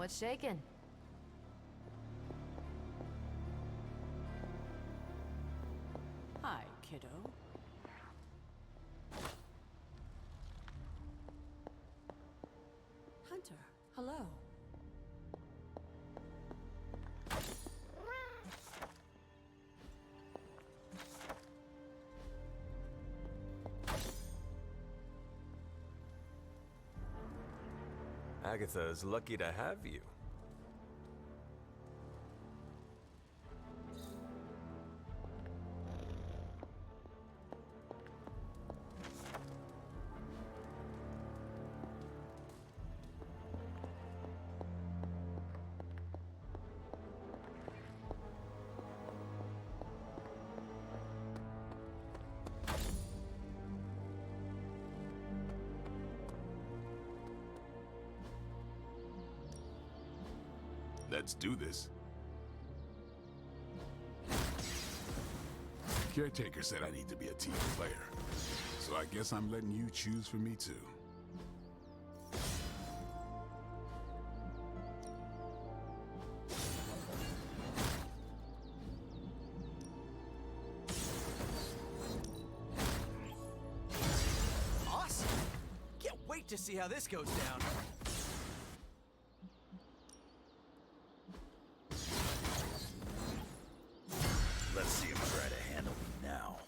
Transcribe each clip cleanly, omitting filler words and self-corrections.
What's shaking? Hi, kiddo. Hunter, hello. Agatha is lucky to have you. Let's do this. Caretaker said I need to be a team player, so I guess I'm letting you choose for me too. Awesome! Can't wait to see how this goes down. Let's see him try to handle me now.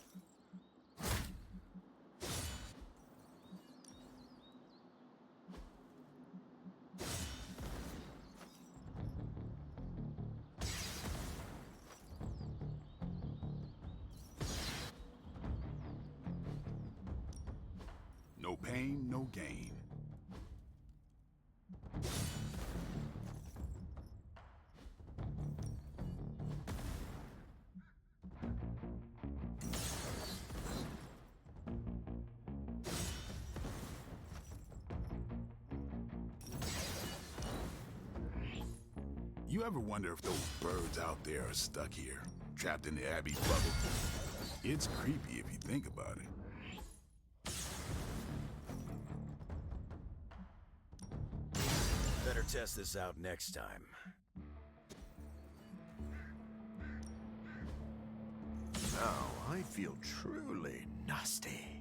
No pain, no gain. You ever wonder if those birds out there are stuck here, trapped in the Abbey's bubble? It's creepy if you think about it. Better test this out next time. Now I feel truly nasty.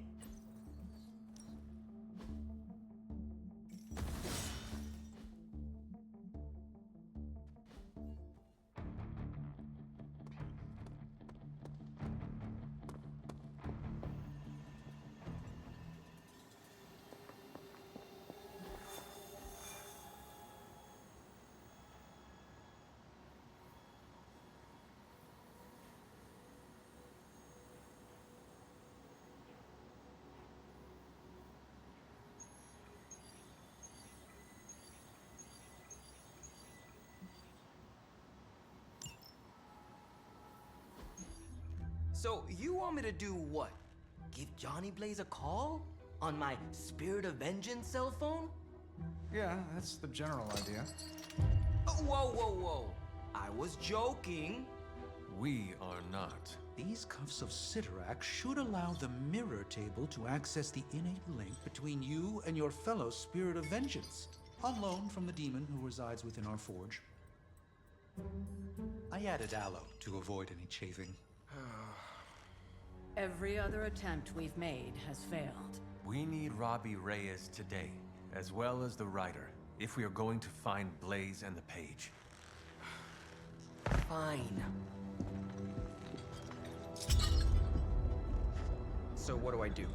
So, you want me to do what? Give Johnny Blaze a call? On my Spirit of Vengeance cell phone? Yeah, that's the general idea. Oh, whoa, whoa, whoa. I was joking. We are not. These cuffs of Sidorak should allow the mirror table to access the innate link between you and your fellow Spirit of Vengeance, on loan from the demon who resides within our forge. I added aloe to avoid any chafing. Every other attempt we've made has failed. We need Robbie Reyes today, as well as the writer, if we are going to find Blaze and the page. Fine. So what do I do?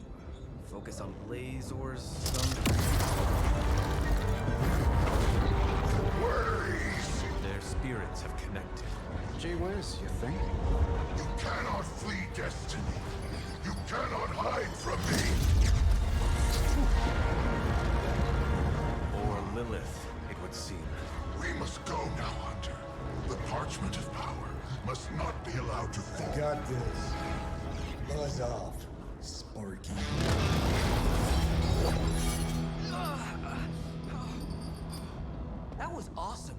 Focus on Blaze or something? Their spirits have connected. Gee whiz, you think? You cannot flee destiny. You cannot hide from me. Or Lilith, it would seem. We must go now, Hunter. The parchment of power must not be allowed to fall. Got this. Buzz off, Sparky. That was awesome.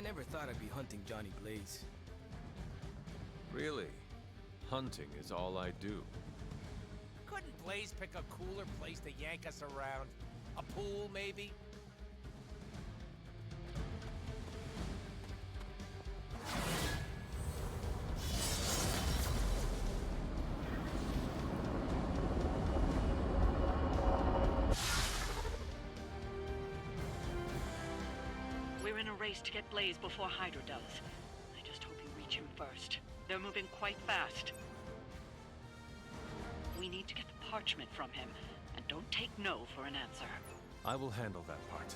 never thought I'd be hunting Johnny Blaze. Really? Hunting is all I do. Couldn't Blaze pick a cooler place to yank us around? A pool, maybe? We're in a race to get Blaze before Hydra does. I just hope you reach him first. They're moving quite fast. We need to get the parchment from him, and don't take no for an answer. I will handle that part.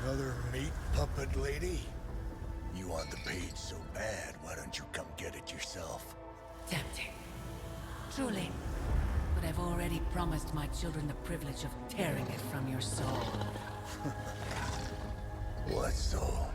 Another meat puppet lady? You want the page so bad, why don't you come get it yourself? Tempting. Truly. But I've already promised my children the privilege of tearing it from your soul. What soul?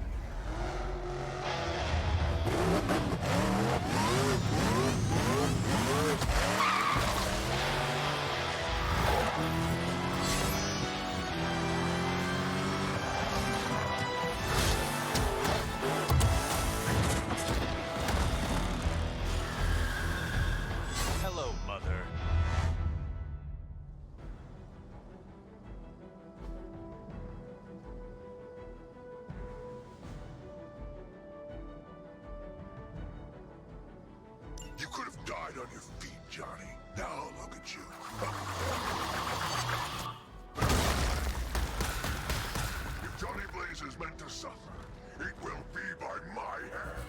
Hello, Mother. You could have died on your feet, Johnny. Now look at you. If Johnny Blaze is meant to suffer, it will be by my hand.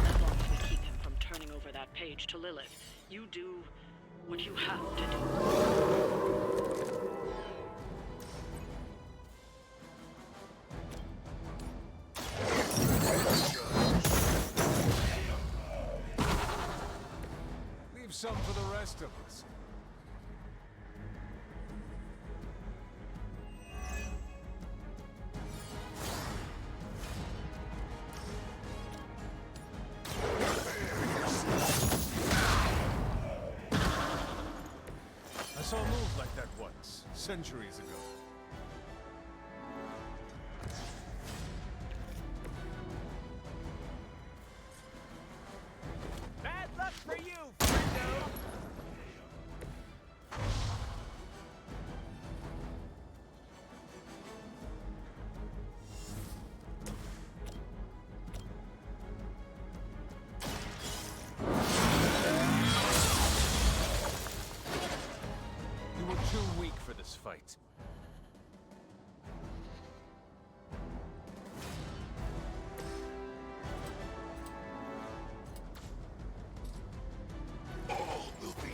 As long as we keep him from turning over that page to Lilith, you do what you have to do. Leave some for the rest of us. I saw a move like that once, centuries ago. Bad luck for you, friendo! You were too weak for this fight. All will be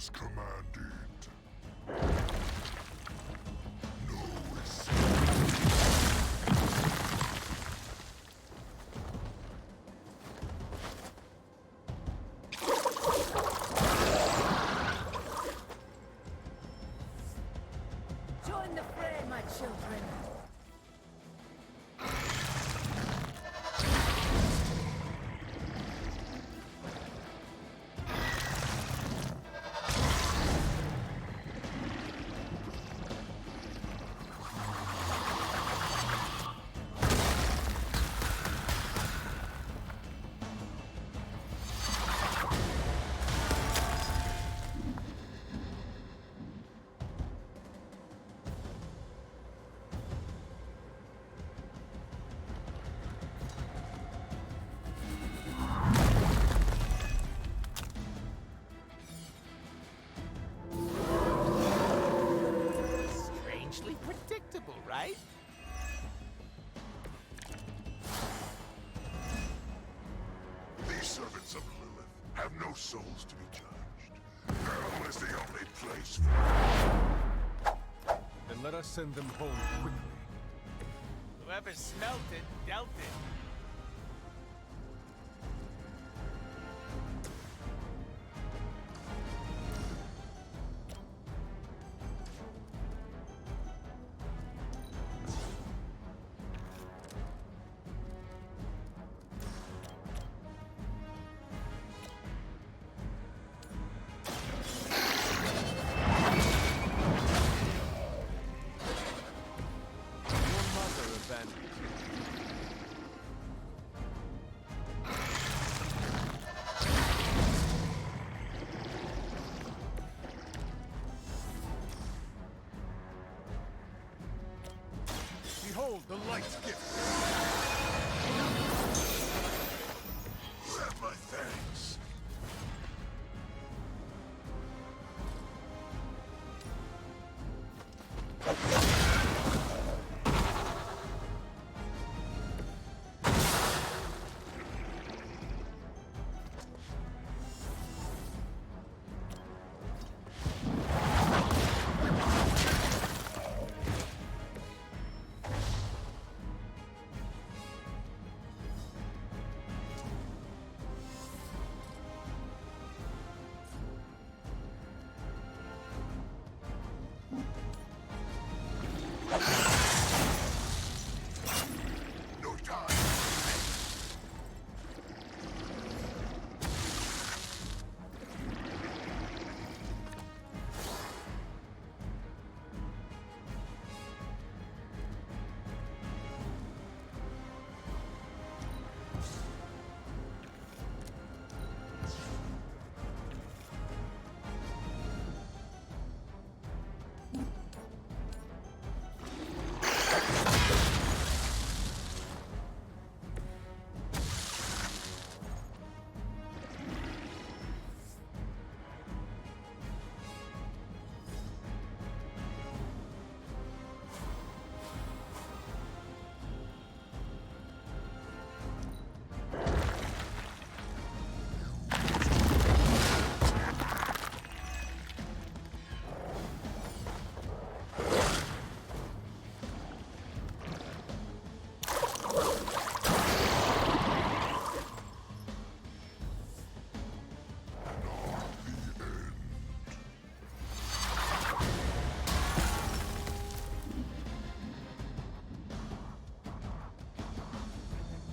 as commanded. No escape. Join the fray, my children. Strangely predictable, right? These servants of Lilith have no souls to be judged. Hell is the only place for them. Then let us send them home quickly. Whoever smelt it, dealt it. Your mother abandoned you. Behold the light's gift. Have my thanks. No time.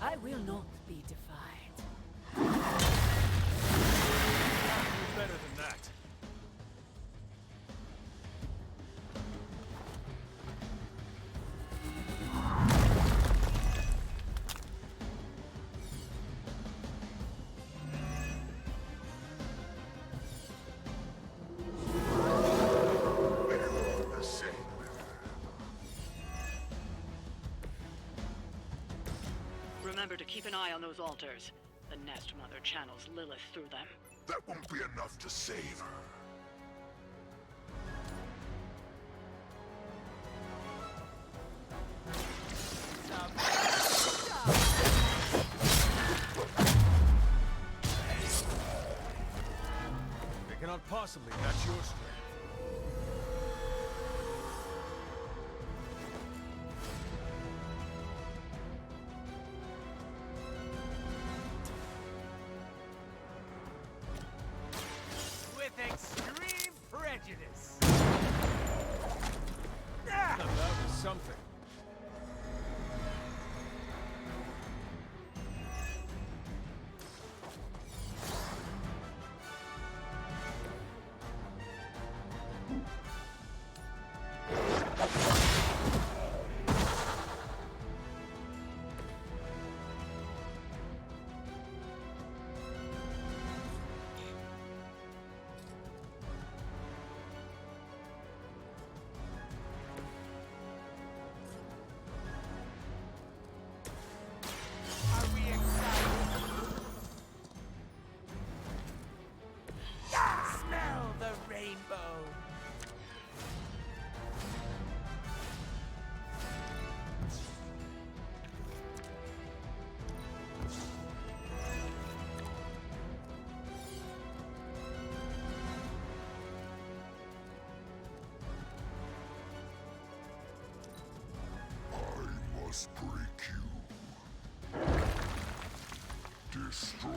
I will not be defied. You're better than that. The same. Remember to keep an eye on those altars. The Nest Mother channels Lilith through them. That won't be enough to save her. They cannot possibly Possibly that's your strength. With extreme prejudice. That was something. Are we excited? Smell the rainbow. I must break you. Destroy.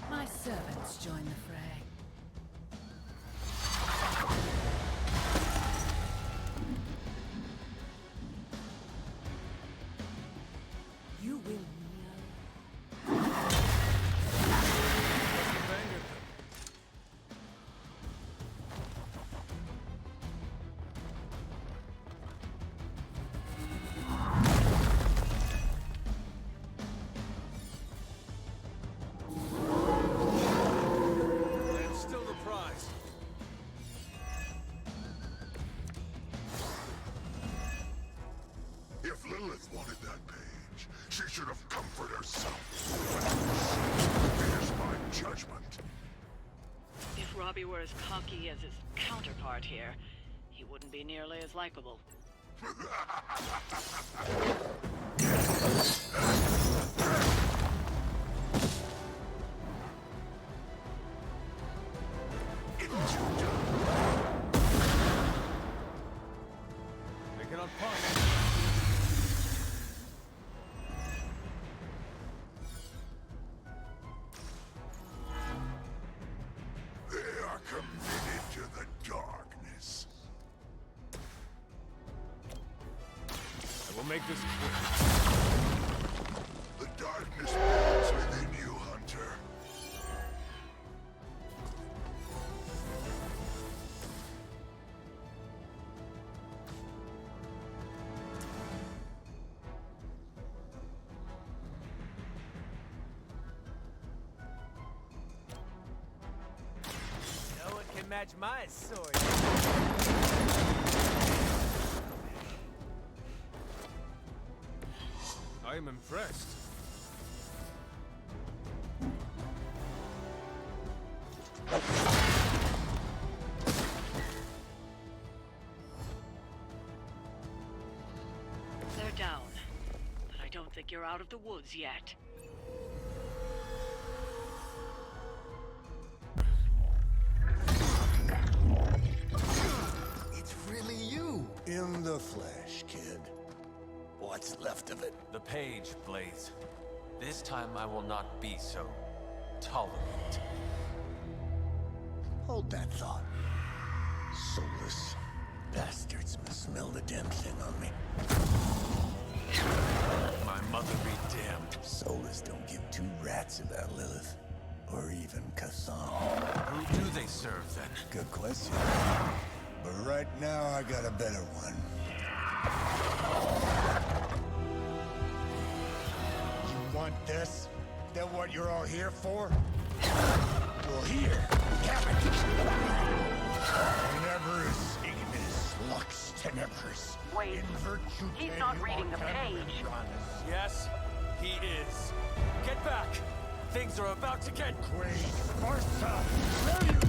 My servants join the fray. You will know. Abandoned them. And still the prize. If Lilith wanted that page, she should have come for it herself. Here's my judgment. If Robbie were as cocky as his counterpart here, he wouldn't be nearly as likable. They cannot pause. They are committed to the darkness. I will make this quick. The darkness burns within you, Hunter. No one can match my sword. I am impressed. They're down, but I don't think you're out of the woods yet. It's really you. In the flesh, kid. What's left of it? The page, Blaze. This time I will not be so tolerant. Hold that thought. Soulless bastards must smell the damn thing on me. My mother be damned. Soulless don't give two rats about Lilith. Or even Kassan. Who do they serve, then? Good question. But right now, I got a better one. You want this? That what you're all here for? Well, here, have it. Neverus ignis lux tenebris. Wait, In virtue he's not reading the page. Yes, he is. Get back! Things are about to get... Quaid Farsa, where you get?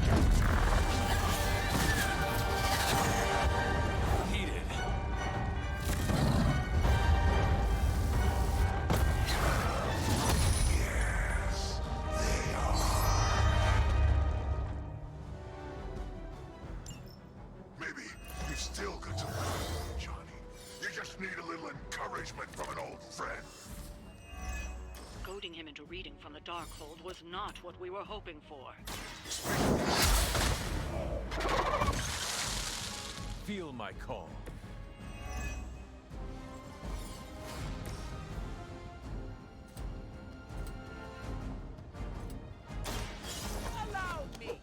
coming from an old friend. Goading him into reading from the Darkhold was not what we were hoping for. Feel my call. Allow me!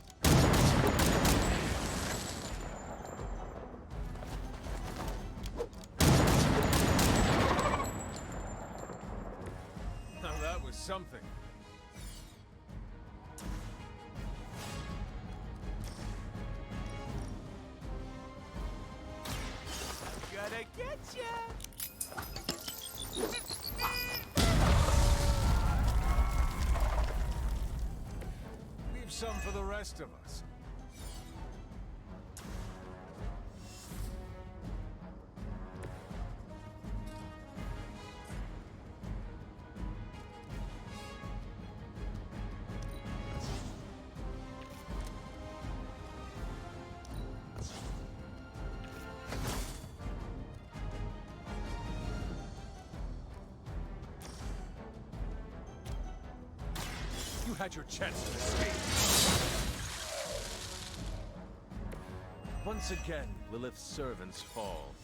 Now that was something. Gonna get ya! Leave some for the rest of us. You had your chance to escape. Once again, Lilith's servants fall.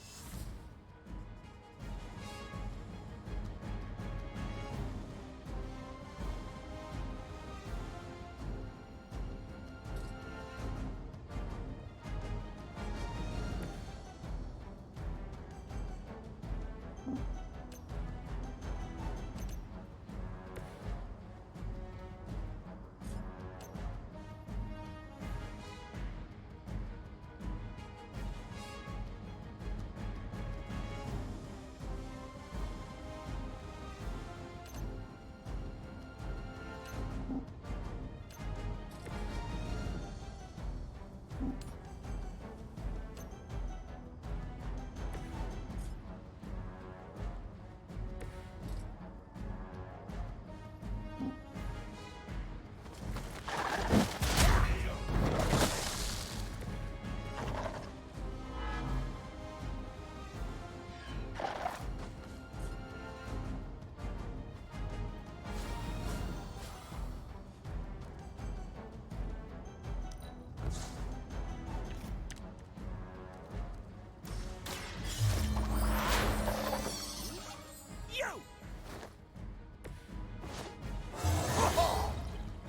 You!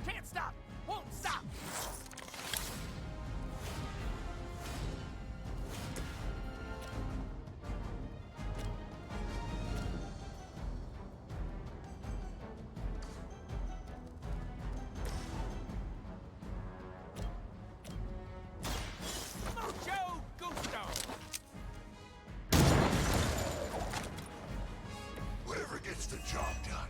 Can't stop! Won't stop! Mucho gusto! Whatever gets the job done.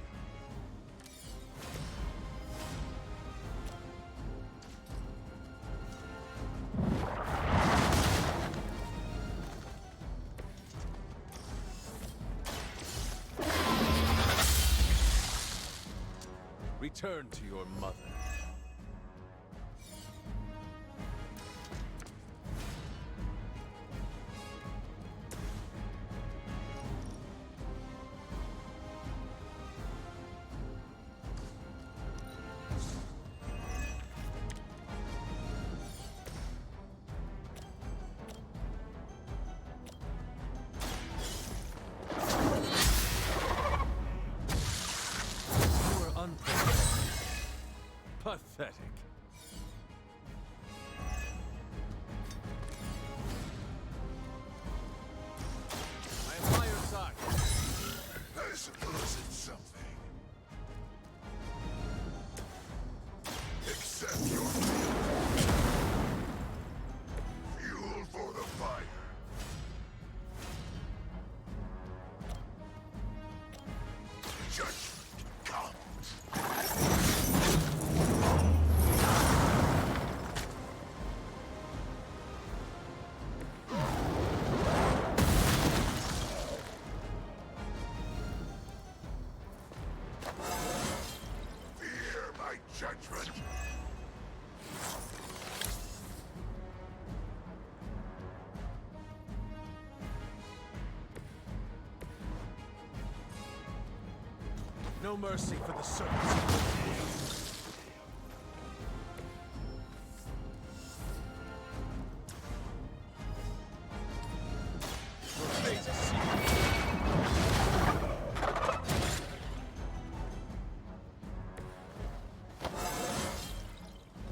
Return to your mother. You are unprepared. Pathetic. I am by your side. I suppose it's something. Accept your fate. Fuel for the fire. Judgment comes. Fear my judgment. No mercy for the servants. Your face is sealed.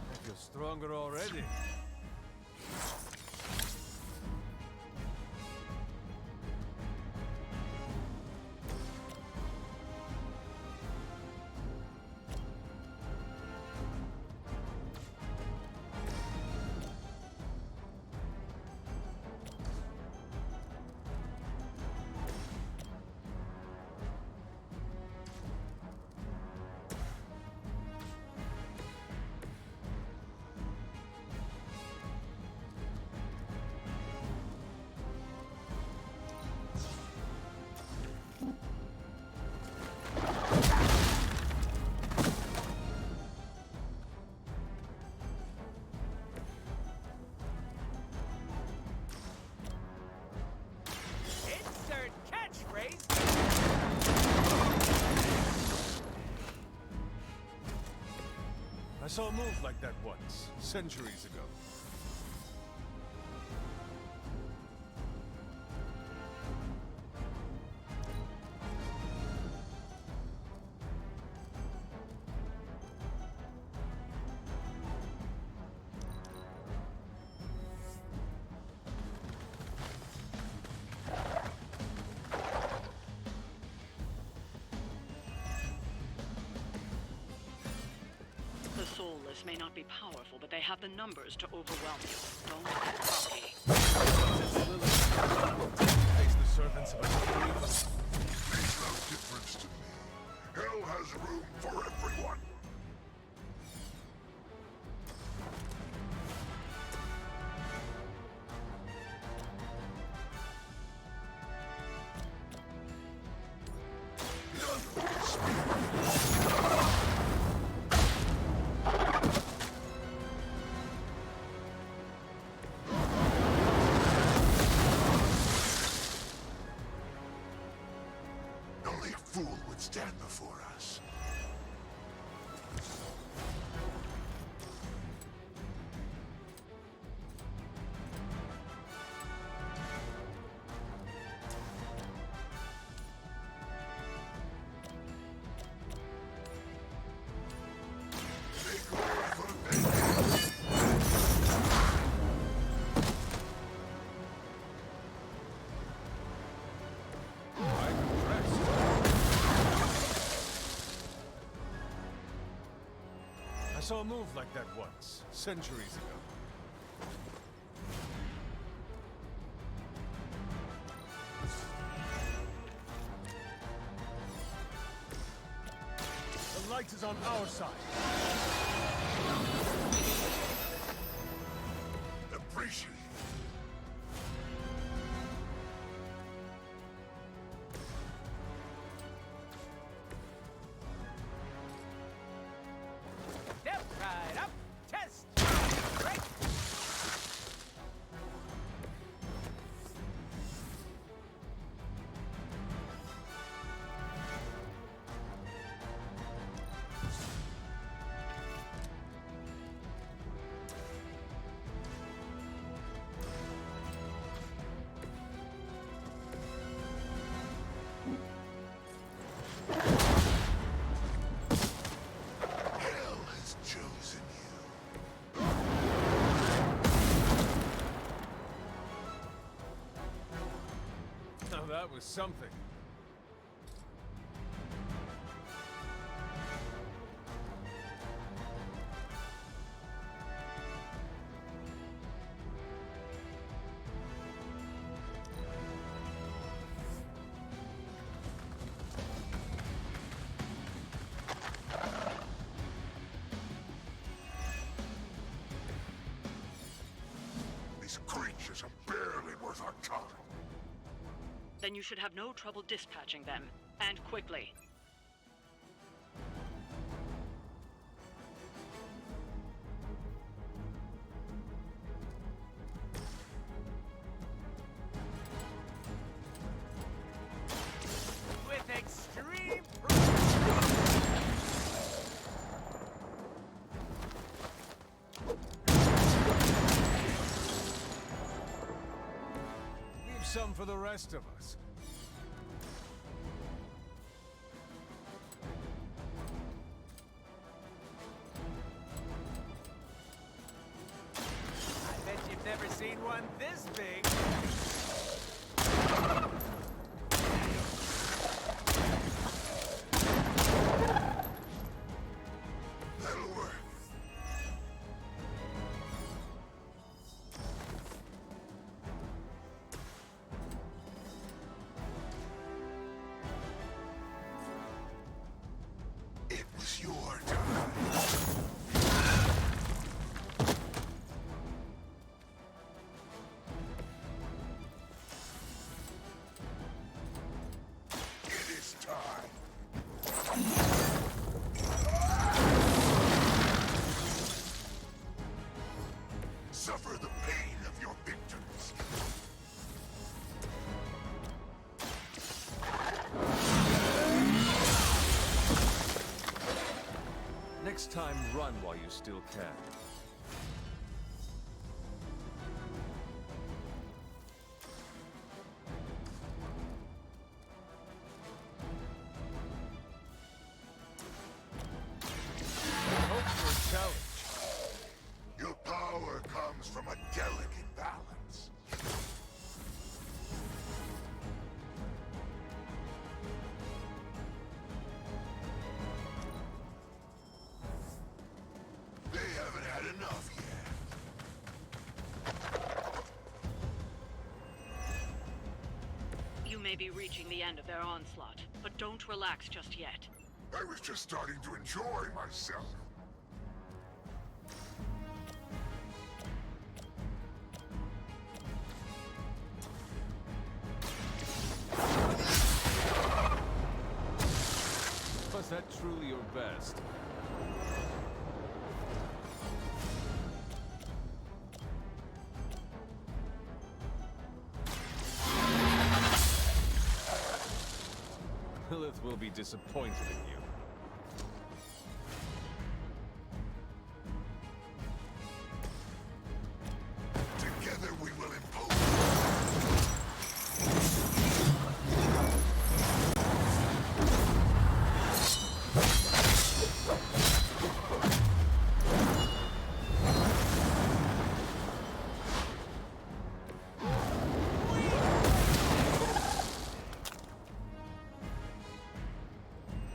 I feel stronger already. Insert catchphrase. I saw a move like that once, centuries ago. The soulless may not be powerful, but they have the numbers to overwhelm you. Don't get cocky. Face the servants of another evil. Makes no difference to me. Hell has room for everyone. Only a fool would stand before us. Make way for vengeance. I'm impressed. I saw a move like that once, centuries ago. The light is on our side. Appreciate it. Step right up. Test. Right. Hell has chosen you. Now that was something. These creatures are barely worth our time. Then you should have no trouble dispatching them. And quickly. With extreme precision. some for the rest of us. I bet you've never seen one this big. That'll work. It was your time. It is time. Suffer the pain of your victims. Next time, run while you still can. Hope for a challenge. Your power comes from a delicate balance. They haven't had enough yet. You may be reaching the end of their onslaught, but don't relax just yet. I was just starting to enjoy myself. Was that truly your best? Lilith will be disappointed in you. Together we will impose.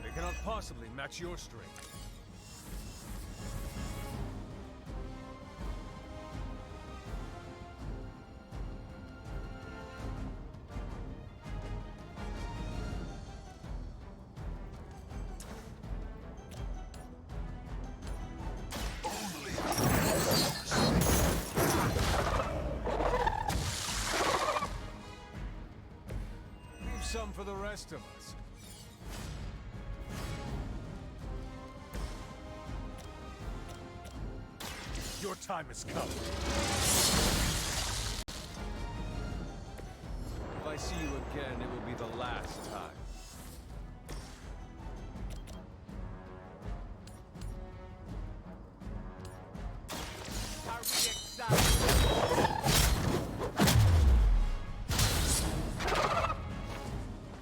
They cannot possibly match your strength. Leave some for the rest of us. Your time has come. If I see you again, it will be the last time. Are we excited?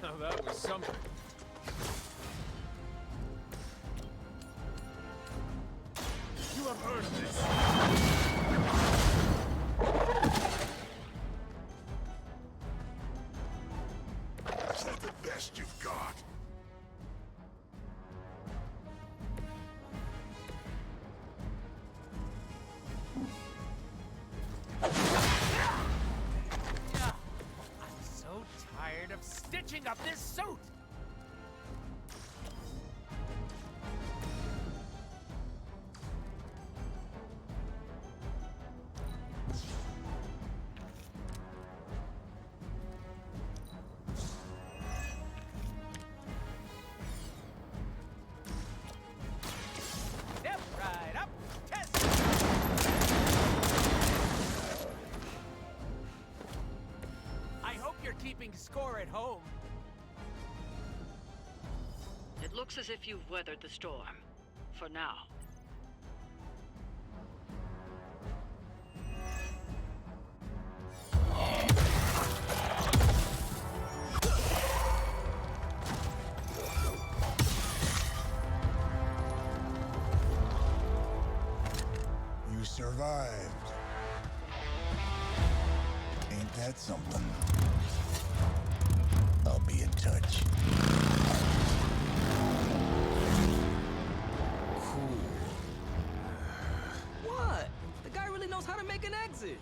Now that was something. You have earned this. Is that the best you've got? I'm so tired of stitching up this suit. Step right up, test. I hope you're keeping score at home. It looks as if you've weathered the storm. For now. survived. Ain't that something? I'll be in touch. What? The guy really knows how to make an exit.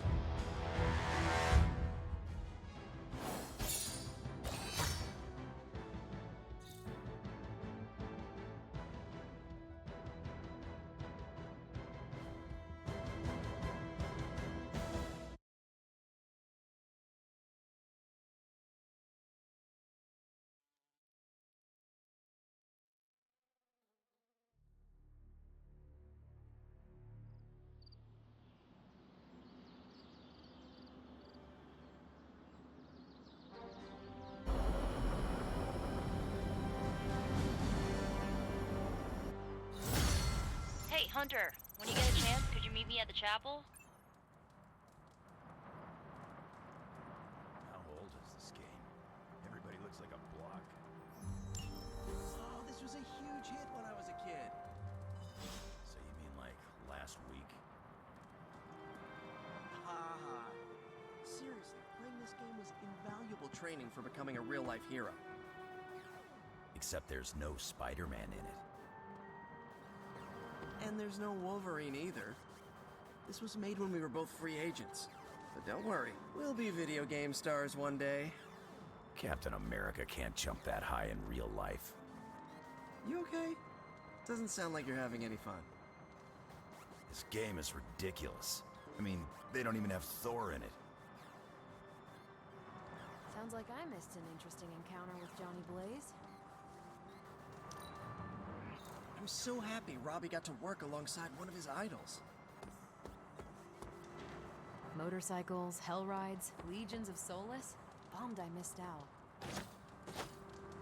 Hey, Hunter, when you get a chance, could you meet me at the chapel? How old is this game? Everybody looks like a block. Oh, this was a huge hit when I was a kid. So you mean like last week? Seriously, playing this game was invaluable training for becoming a real-life hero. Except there's no Spider-Man in it. And there's no Wolverine either. This was made when we were both free agents. But don't worry, we'll be video game stars one day. Captain America can't jump that high in real life. You okay? Doesn't sound like you're having any fun. This game is ridiculous. I mean, they don't even have Thor in it. Sounds like I missed an interesting encounter with Johnny Blaze. I'm so happy Robbie got to work alongside one of his idols. Motorcycles, hell rides, legions of soulless. Bummed I missed out.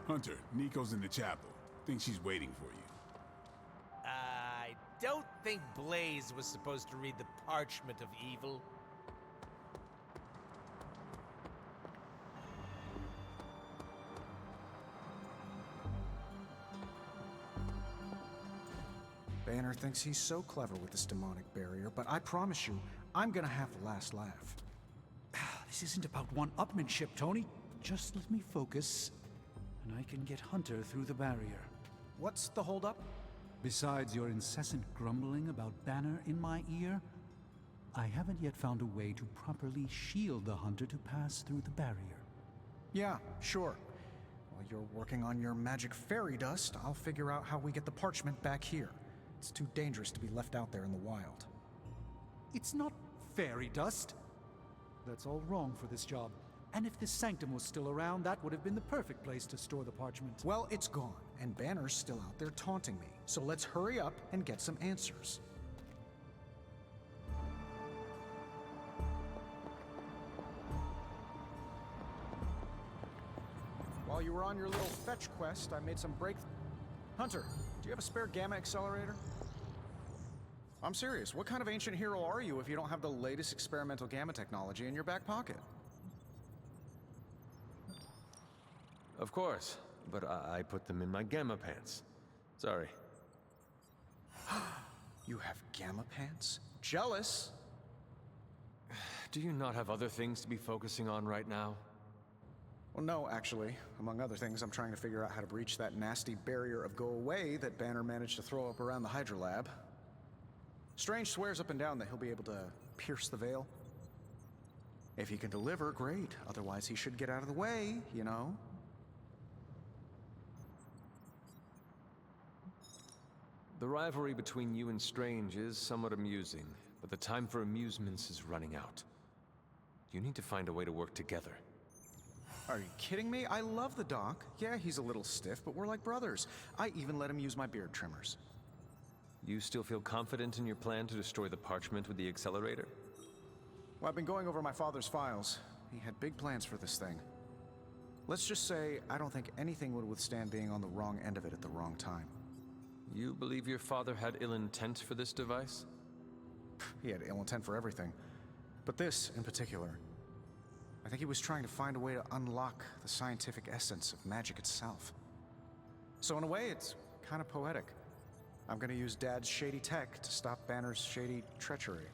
Hunter, Nico's in the chapel. Think she's waiting for you. I don't think Blaze was supposed to read the Parchment of Evil. Banner thinks he's so clever with this demonic barrier, but I promise you, I'm gonna have the last laugh. This isn't about one-upmanship, Tony. Just let me focus, and I can get Hunter through the barrier. What's the holdup? Besides your incessant grumbling about Banner in my ear, I haven't yet found a way to properly shield the Hunter to pass through the barrier. Yeah, sure. While you're working on your magic fairy dust, I'll figure out how we get the parchment back here. It's too dangerous to be left out there in the wild. It's not fairy dust. That's all wrong for this job. And if this sanctum was still around, that would have been the perfect place to store the parchment. Well, it's gone, and Banner's still out there taunting me. So let's hurry up and get some answers. While you were on your little fetch quest, I made some Hunter, do you have a spare gamma accelerator? I'm serious. What kind of ancient hero are you if you don't have the latest experimental gamma technology in your back pocket? Of course, but I put them in my gamma pants. Sorry. You have gamma pants? Jealous? Do you not have other things to be focusing on right now? Well, no, actually. Among other things, I'm trying to figure out how to breach that nasty barrier of go away that Banner managed to throw up around the Hydra lab. Strange swears up and down that he'll be able to pierce the veil. If he can deliver, great. Otherwise, he should get out of the way, you know? The rivalry between you and Strange is somewhat amusing, but the time for amusements is running out. You need to find a way to work together. Are you kidding me? I love the Doc. Yeah, he's a little stiff, but we're like brothers. I even let him use my beard trimmers. You still feel confident in your plan to destroy the parchment with the accelerator? Well, I've been going over my father's files. He had big plans for this thing. Let's just say I don't think anything would withstand being on the wrong end of it at the wrong time. You believe your father had ill intent for this device? He had ill intent for everything. But this, in particular. I think he was trying to find a way to unlock the scientific essence of magic itself. So in a way, it's kind of poetic. I'm gonna use Dad's shady tech to stop Banner's shady treachery.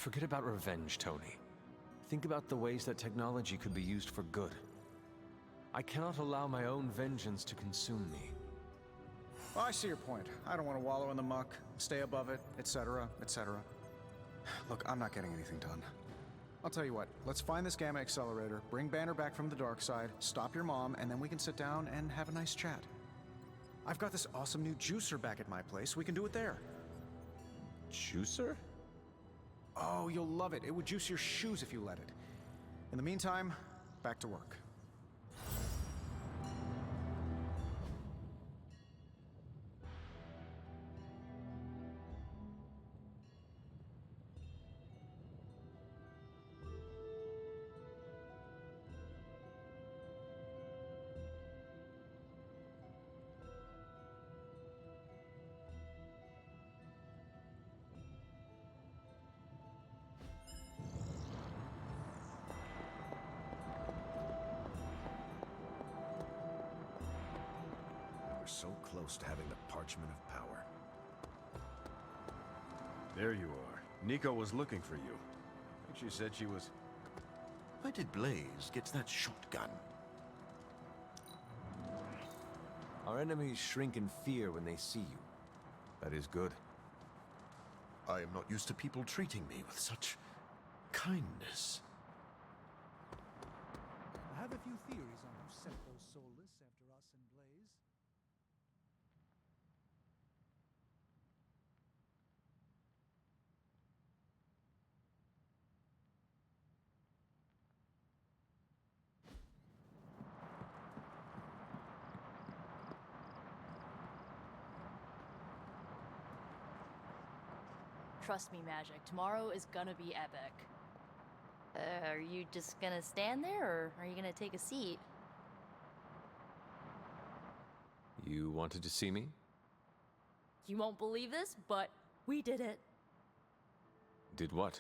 Forget about revenge, Tony. Think about the ways that technology could be used for good. I cannot allow my own vengeance to consume me. Well, I see your point. I don't want to wallow in the muck, stay above it, etc., etc. Look, I'm not getting anything done. I'll tell you what, let's find this gamma accelerator, bring Banner back from the dark side, stop your mom, and then we can sit down and have a nice chat. I've got this awesome new juicer back at my place. We can do it there. Juicer? Oh, you'll love it. It would juice your shoes if you let it. In the meantime, back to work. We're so close to having the parchment of power. There you are. Nico was looking for you. I think she said she was... Where did Blaze get that shotgun? Our enemies shrink in fear when they see you. That is good. I am not used to people treating me with such kindness. I have a few theories on who sent those soulless after us and Blaze. Trust me, Magic. Tomorrow is gonna be epic. Are you just gonna stand there, or are you gonna take a seat? You wanted to see me? You won't believe this, but we did it. Did what?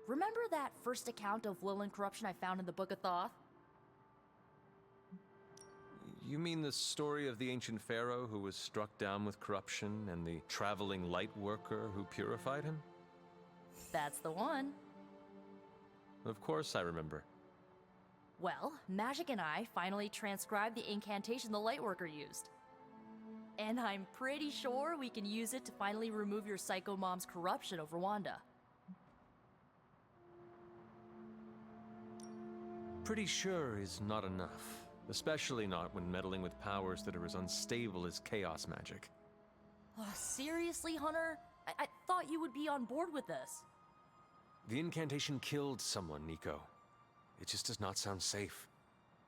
Remember that first account of Lilin corruption I found in the Book of Thoth? You mean the story of the ancient pharaoh who was struck down with corruption and the traveling light worker who purified him? That's the one. Of course I remember. Well, Magic and I finally transcribed the incantation the Lightworker used. And I'm pretty sure we can use it to finally remove your psycho mom's corruption over Wanda. Pretty sure is not enough. Especially not when meddling with powers that are as unstable as chaos magic. Oh, seriously, Hunter? I thought you would be on board with this. The incantation killed someone, Nico. It just does not sound safe.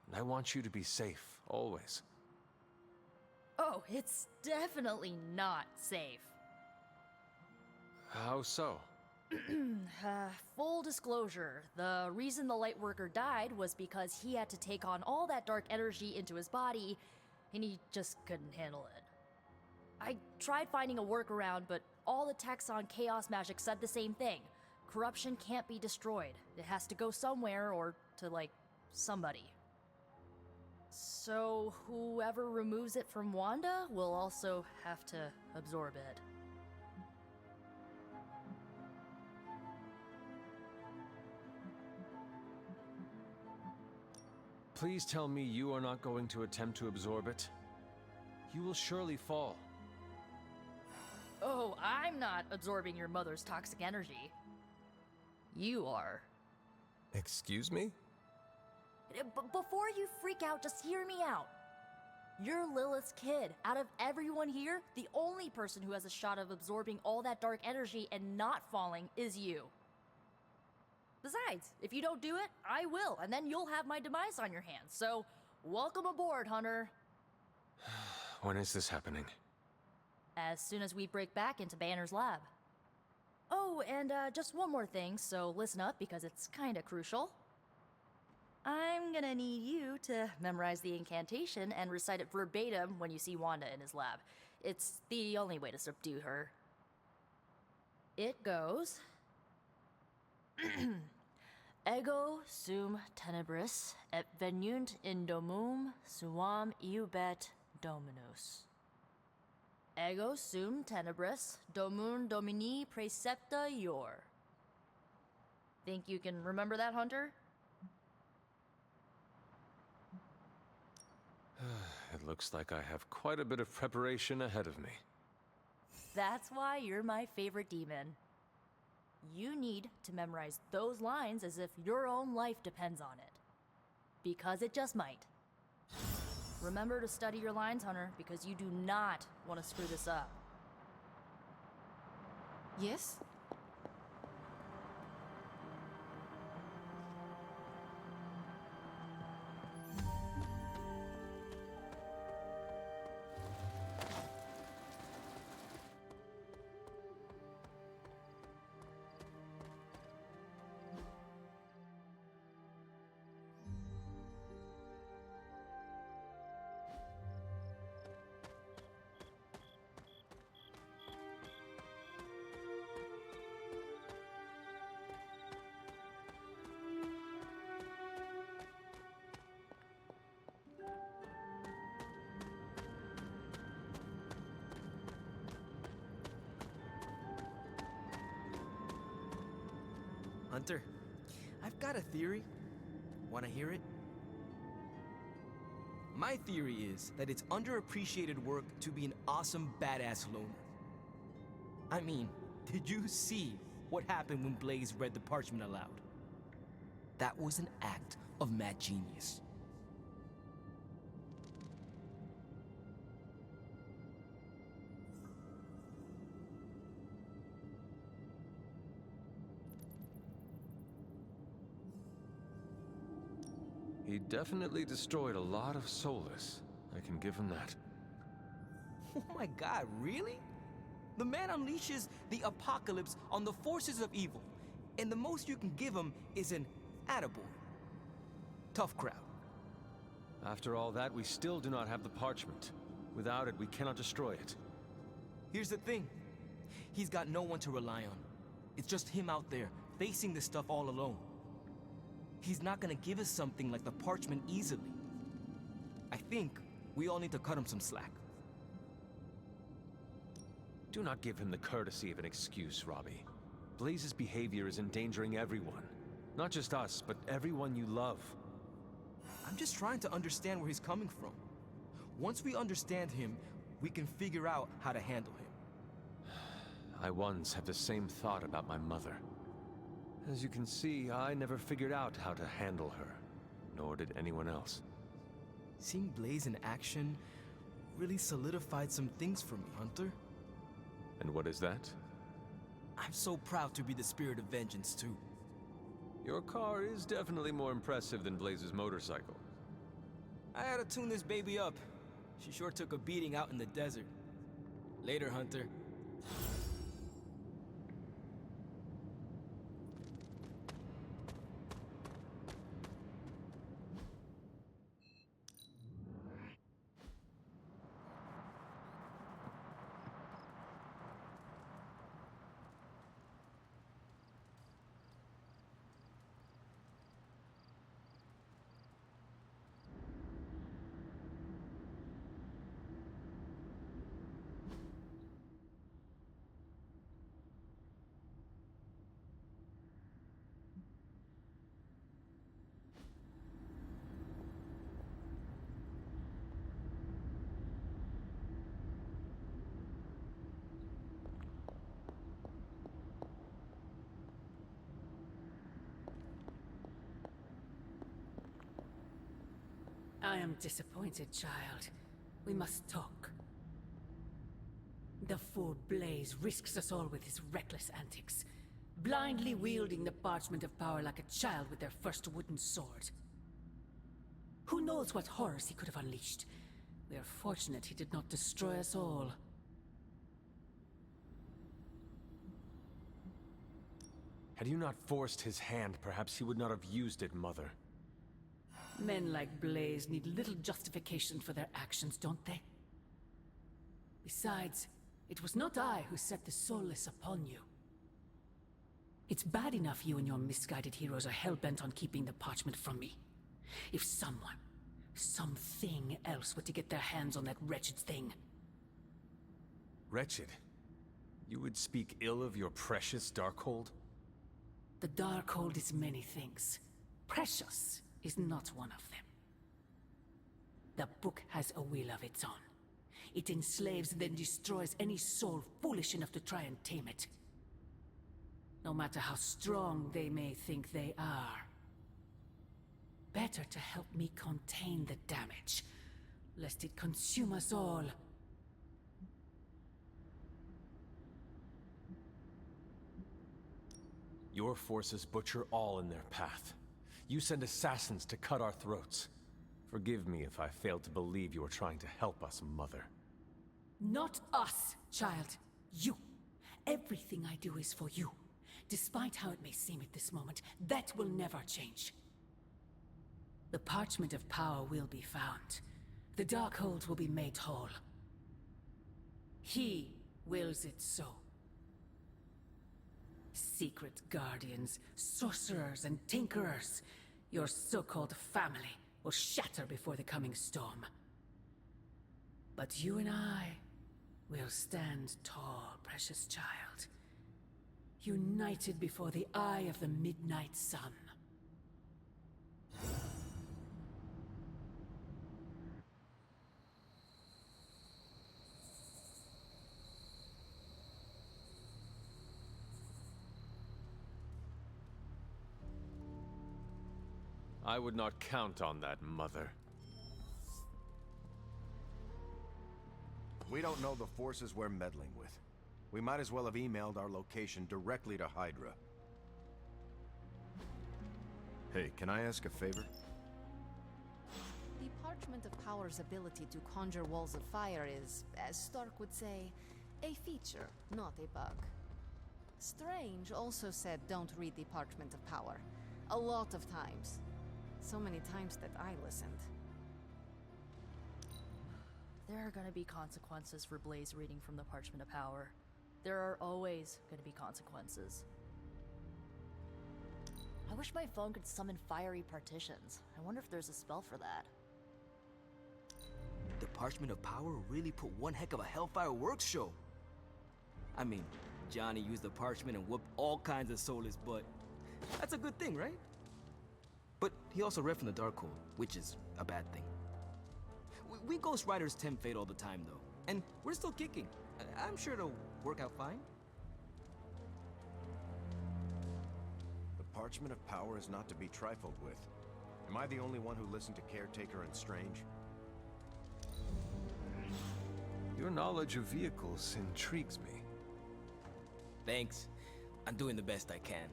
And I want you to be safe, always. Oh, it's definitely not safe. How so? Full disclosure, the reason the Lightworker died was because he had to take on all that dark energy into his body, and he just couldn't handle it. I tried finding a workaround, but all the texts on Chaos Magic said the same thing. Corruption can't be destroyed. It has to go somewhere, or to, like, somebody. So whoever removes it from Wanda will also have to absorb it. Please tell me you are not going to attempt to absorb it. You will surely fall. Oh, I'm not absorbing your mother's toxic energy. You are. Excuse me? Before you freak out, just hear me out. You're Lilith's kid. Out of everyone here, the only person who has a shot of absorbing all that dark energy and not falling is you. Besides, if you don't do it, I will, and then you'll have my demise on your hands. So, welcome aboard, Hunter. When is this happening? As soon as we break back into Banner's lab. Oh, and just one more thing, so listen up because it's kinda crucial. I'm gonna need you to memorize the incantation and recite it verbatim when you see Wanda in his lab. It's the only way to subdue her. It goes... Ego sum tenebris et venunt in domum suam iubet dominus. Ego sum tenebris domum domini precepta ior. Think you can remember that, Hunter? It looks like I have quite a bit of preparation ahead of me. That's why you're my favorite demon. You need to memorize those lines as if your own life depends on it. Because it just might. Remember to study your lines, Hunter, because you do not want to screw this up. Yes? Hunter, I've got a theory. Wanna hear it? My theory is that it's underappreciated work to be an awesome badass loner. I mean, did you see what happened when Blaze read the parchment aloud? That was an act of mad genius. He definitely destroyed a lot of Solus. I can give him that. Oh my god, really? The man unleashes the apocalypse on the forces of evil, and the most you can give him is an attaboy. Tough crowd. After all that, we still do not have the parchment. Without it, we cannot destroy it. Here's the thing. He's got no one to rely on. It's just him out there, facing this stuff all alone. He's not gonna give us something like the parchment easily. I think we all need to cut him some slack. Do not give him the courtesy of an excuse, Robbie. Blaze's behavior is endangering everyone. Not just us, but everyone you love. I'm just trying to understand where he's coming from. Once we understand him, we can figure out how to handle him. I once had the same thought about my mother. As you can see, I never figured out how to handle her, nor did anyone else. Seeing Blaze in action really solidified some things for me, Hunter. And what is that? I'm so proud to be the spirit of vengeance, too. Your car is definitely more impressive than Blaze's motorcycle. I had to tune this baby up. She sure took a beating out in the desert. Later, Hunter. I am disappointed, child. We must talk. The fool Blaze risks us all with his reckless antics, blindly wielding the parchment of power like a child with their first wooden sword. Who knows what horrors he could have unleashed? We are fortunate he did not destroy us all. Had you not forced his hand, perhaps he would not have used it, Mother. Men like Blaze need little justification for their actions, don't they? Besides, it was not I who set the Soulless upon you. It's bad enough you and your misguided heroes are hell-bent on keeping the parchment from me. If someone, something else were to get their hands on that wretched thing. Wretched? You would speak ill of your precious Darkhold? The Darkhold is many things. Precious is not one of them. The book has a will of its own. It enslaves, then destroys any soul foolish enough to try and tame it. No matter how strong they may think they are. Better to help me contain the damage, lest it consume us all. Your forces butcher all in their path. You send assassins to cut our throats. Forgive me if I failed to believe you were trying to help us, Mother. Not us, child. You. Everything I do is for you. Despite how it may seem at this moment, that will never change. The parchment of power will be found. The Darkhold will be made whole. He wills it so. Secret guardians, sorcerers, and tinkerers, your so-called family will shatter before the coming storm. But you and I will stand tall, precious child. United before the eye of the midnight sun. I would not count on that, Mother. We don't know the forces we're meddling with. We might as well have emailed our location directly to Hydra. Hey, can I ask a favor? The Parchment of Power's ability to conjure walls of fire is, as Stark would say, a feature, not a bug. Strange also said don't read the Parchment of Power. A lot of times. So many times that I listened. There are gonna be consequences for Blaze reading from the Parchment of Power. There are always gonna be consequences. I wish my phone could summon fiery partitions. I wonder if there's a spell for that. The Parchment of Power really put one heck of a Hellfire Works show. I mean, Johnny used the parchment and whooped all kinds of soulless butt. That's a good thing, right? But he also read from the Darkhold, which is a bad thing. We Ghost Riders tempt fate all the time, though. And we're still kicking. I'm sure it'll work out fine. The Parchment of Power is not to be trifled with. Am I the only one who listened to Caretaker and Strange? Your knowledge of vehicles intrigues me. Thanks. I'm doing the best I can.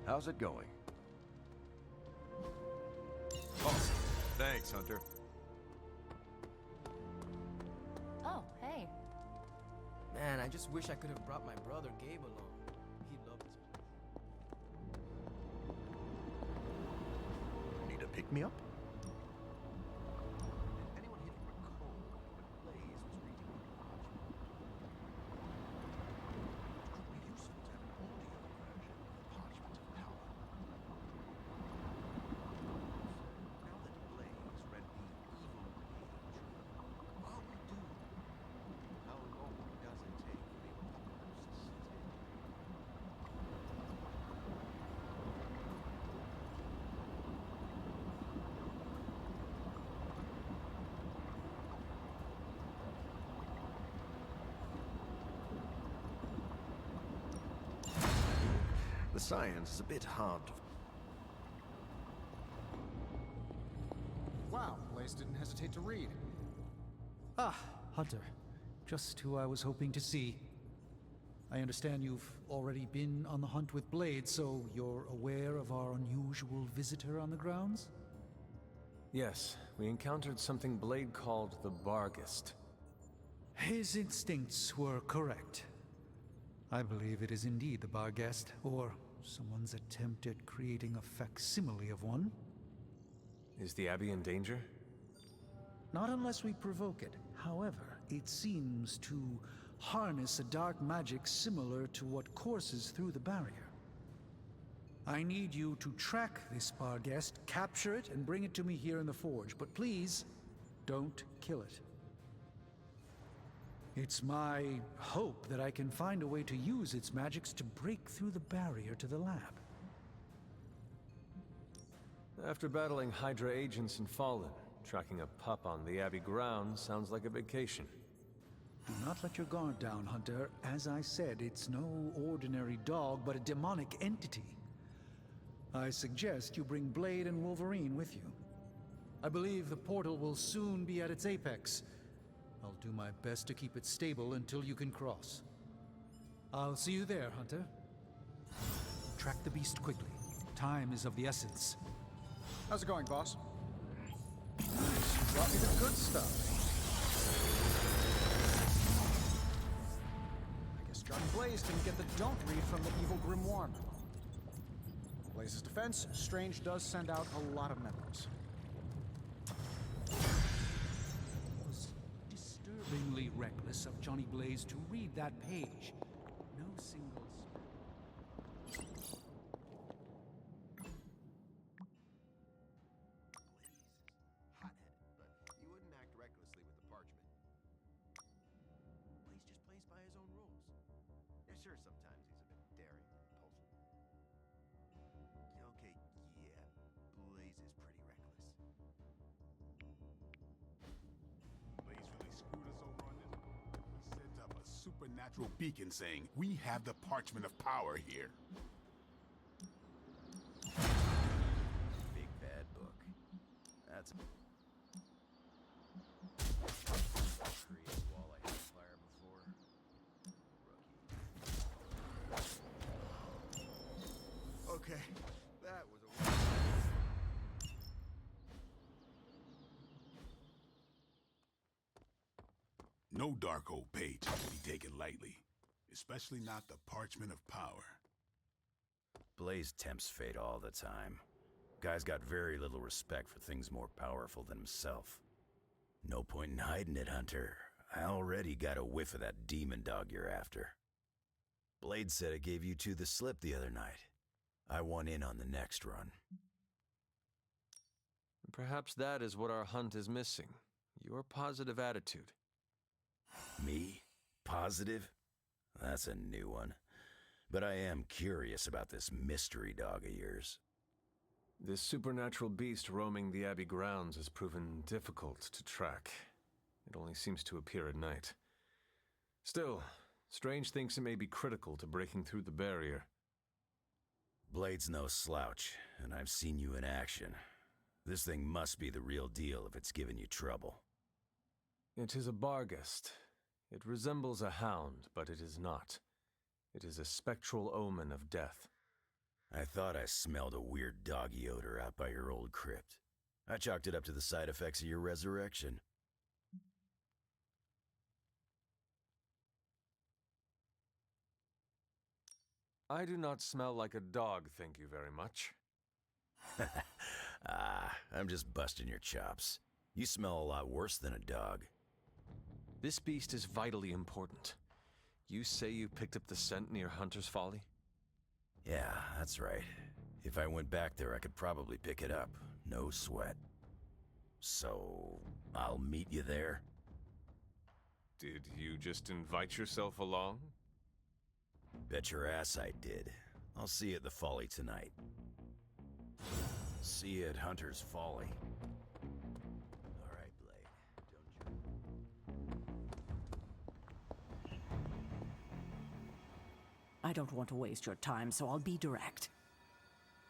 How's it going? Awesome. Thanks, Hunter. Oh, hey. Man, I just wish I could have brought my brother Gabe along. He'd love this place. Need a pick-me-up? The science is a bit hard to... Wow, Blaze didn't hesitate to read. Ah, Hunter. Just who I was hoping to see. I understand you've already been on the hunt with Blade, so you're aware of our unusual visitor on the grounds? Yes, we encountered something Blade called the Barghest. His instincts were correct. I believe it is indeed the Barghest, or someone's attempt at creating a facsimile of one. Is the Abbey in danger? Not unless we provoke it. However, it seems to harness a dark magic similar to what courses through the barrier. I need you to track this Barghest, capture it, and bring it to me here in the forge. But please, don't kill it. It's my hope that I can find a way to use its magics to break through the barrier to the lab. After battling Hydra agents and Fallen, tracking a pup on the Abbey grounds sounds like a vacation. Do not let your guard down, Hunter. As I said, it's no ordinary dog, but a demonic entity. I suggest you bring Blade and Wolverine with you. I believe the portal will soon be at its apex. I'll do my best to keep it stable until you can cross. I'll see you there, Hunter. Track the beast quickly. Time is of the essence. How's it going, boss? Nice, you brought me the good stuff. I guess Johnny Blaze didn't get the don't read from the evil grimoire. Blaze's defense, Strange does send out a lot of memos. It was disturbingly reckless of Johnny Blaze to read that page. No single Hot-headed, but you wouldn't act recklessly with the parchment. Blaze just plays by his own rules. Yeah, sure, sometimes he's a bit daring and impulsive. Okay, yeah, Blaze is pretty reckless. Blaze really screwed us over on this. He sent up a supernatural beacon saying, "We have the parchment of power here." Big bad book. That's create a wall I had fire before. Rookie. Okay, that was a waste. No dark old page is to be taken lightly, especially not the parchment of power. Blaze tempts fate all the time. Guy's got very little respect for things more powerful than himself. No point in hiding it, Hunter. I already got a whiff of that demon dog you're after. Blade said it gave you two the slip the other night. I want in on the next run. Perhaps that is what our hunt is missing. Your positive attitude. Me? Positive? That's a new one. But I am curious about this mystery dog of yours. This supernatural beast roaming the Abbey grounds has proven difficult to track. It only seems to appear at night. Still, Strange thinks it may be critical to breaking through the barrier. Blade's no slouch, and I've seen you in action. This thing must be the real deal if it's giving you trouble. It is a Barghest. It resembles a hound, but it is not. It is a spectral omen of death. I thought I smelled a weird doggy odor out by your old crypt. I chalked it up to the side effects of your resurrection. I do not smell like a dog, thank you very much. I'm just busting your chops. You smell a lot worse than a dog. This beast is vitally important. You say you picked up the scent near Hunter's Folly? Yeah, that's right. If I went back there, I could probably pick it up. No sweat. So, I'll meet you there? Did you just invite yourself along? Bet your ass I did. I'll see you at the Folly tonight. See you at Hunter's Folly. All right, Blade. I don't want to waste your time, so I'll be direct.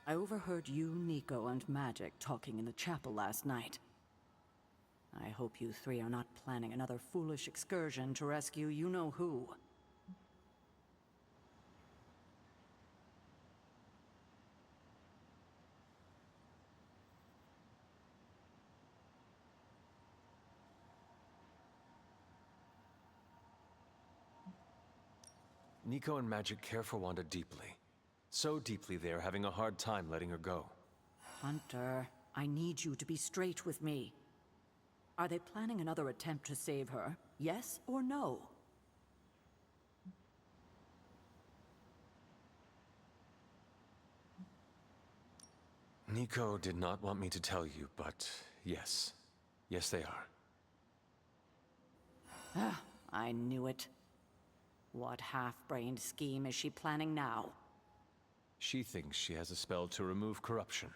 I overheard you, Nico, and Magic talking in the chapel last night. I hope you three are not planning another foolish excursion to rescue you-know-who. Nico and Magic care for Wanda deeply. So deeply they are having a hard time letting her go. Hunter, I need you to be straight with me. Are they planning another attempt to save her? Yes or no? Nico did not want me to tell you, but yes. Yes, they are. I knew it. What half-brained scheme is she planning now? She thinks she has a spell to remove corruption.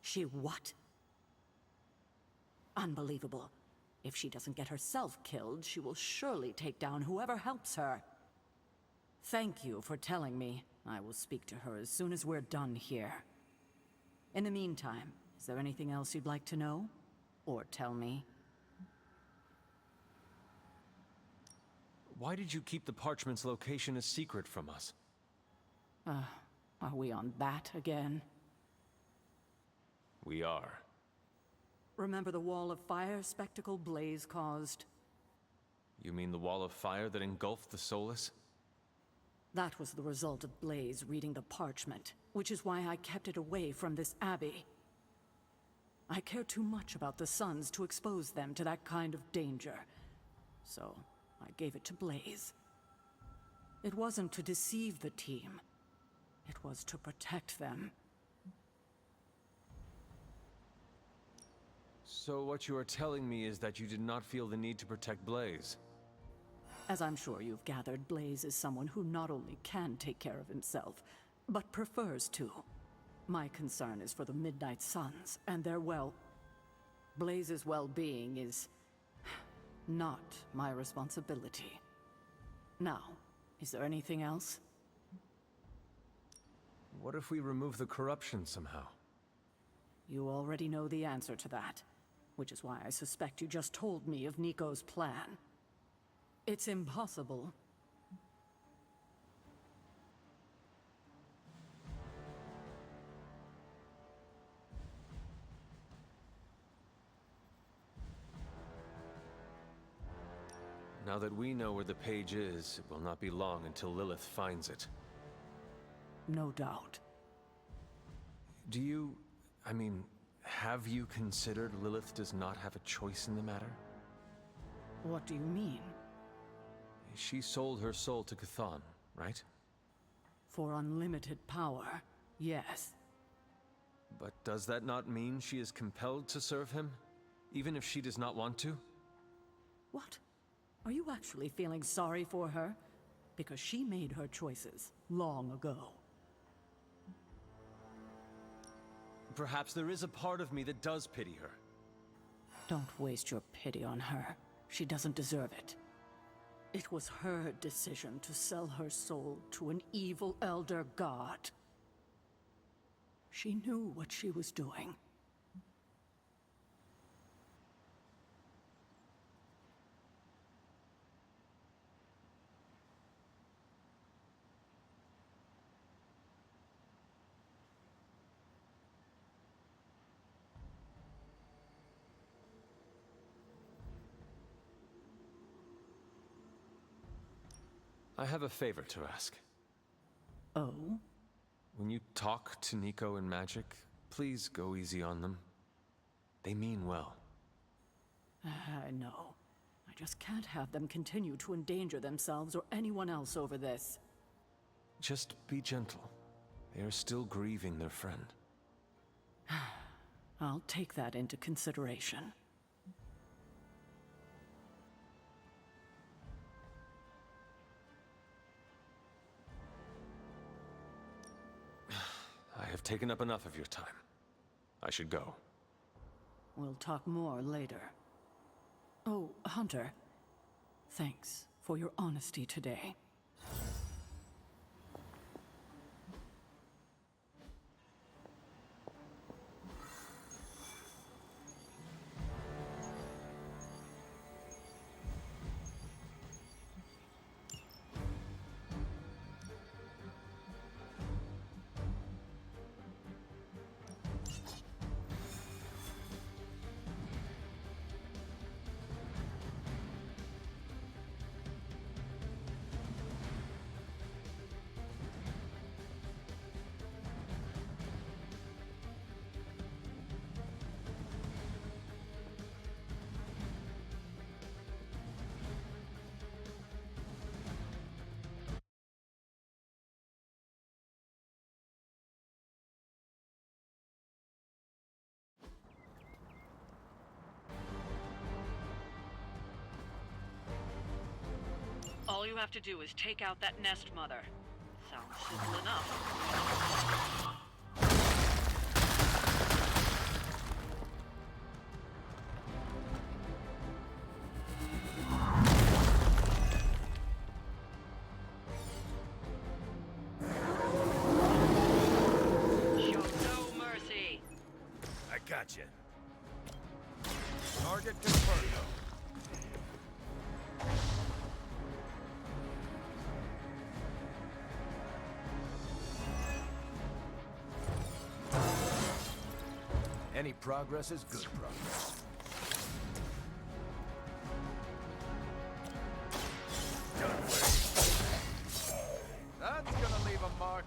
She what? Unbelievable. If she doesn't get herself killed, she will surely take down whoever helps her. Thank you for telling me. I will speak to her as soon as we're done here. In the meantime, is there anything else you'd like to know? Or tell me? Why did you keep the parchment's location a secret from us? Are we on that again? We are. Remember the wall of fire spectacle Blaze caused? You mean the wall of fire that engulfed the Soulless? That was the result of Blaze reading the parchment, which is why I kept it away from this abbey. I care too much about the Sons to expose them to that kind of danger. So, I gave it to Blaze. It wasn't to deceive the team. It was to protect them. So what you are telling me is that you did not feel the need to protect Blaze? As I'm sure you've gathered, Blaze is someone who not only can take care of himself, but prefers to. My concern is for the Midnight Suns and their Blaze's well-being is not my responsibility. Now, is there anything else? What if we remove the corruption somehow? You already know the answer to that, which is why I suspect you just told me of Nico's plan. It's impossible. Now that we know where the page is, it will not be long until Lilith finds it. No doubt. Have you considered Lilith does not have a choice in the matter? What do you mean? She sold her soul to Chthon, right? For unlimited power, yes. But does that not mean she is compelled to serve him, even if she does not want to? What? Are you actually feeling sorry for her? Because she made her choices long ago. Perhaps there is a part of me that does pity her. Don't waste your pity on her. She doesn't deserve it. It was her decision to sell her soul to an evil elder god. She knew what she was doing. I have a favor to ask. Oh? When you talk to Nico and Magic, please go easy on them. They mean well. I know. I just can't have them continue to endanger themselves or anyone else over this. Just be gentle. They are still grieving their friend. I'll take that into consideration. I have taken up enough of your time. I should go. We'll talk more later. Oh, Hunter. Thanks for your honesty today. you have to do is take out that nest mother. Sounds simple enough. Show no mercy. I gotcha. Target confirmed. Any progress is good progress. That's gonna leave a mark.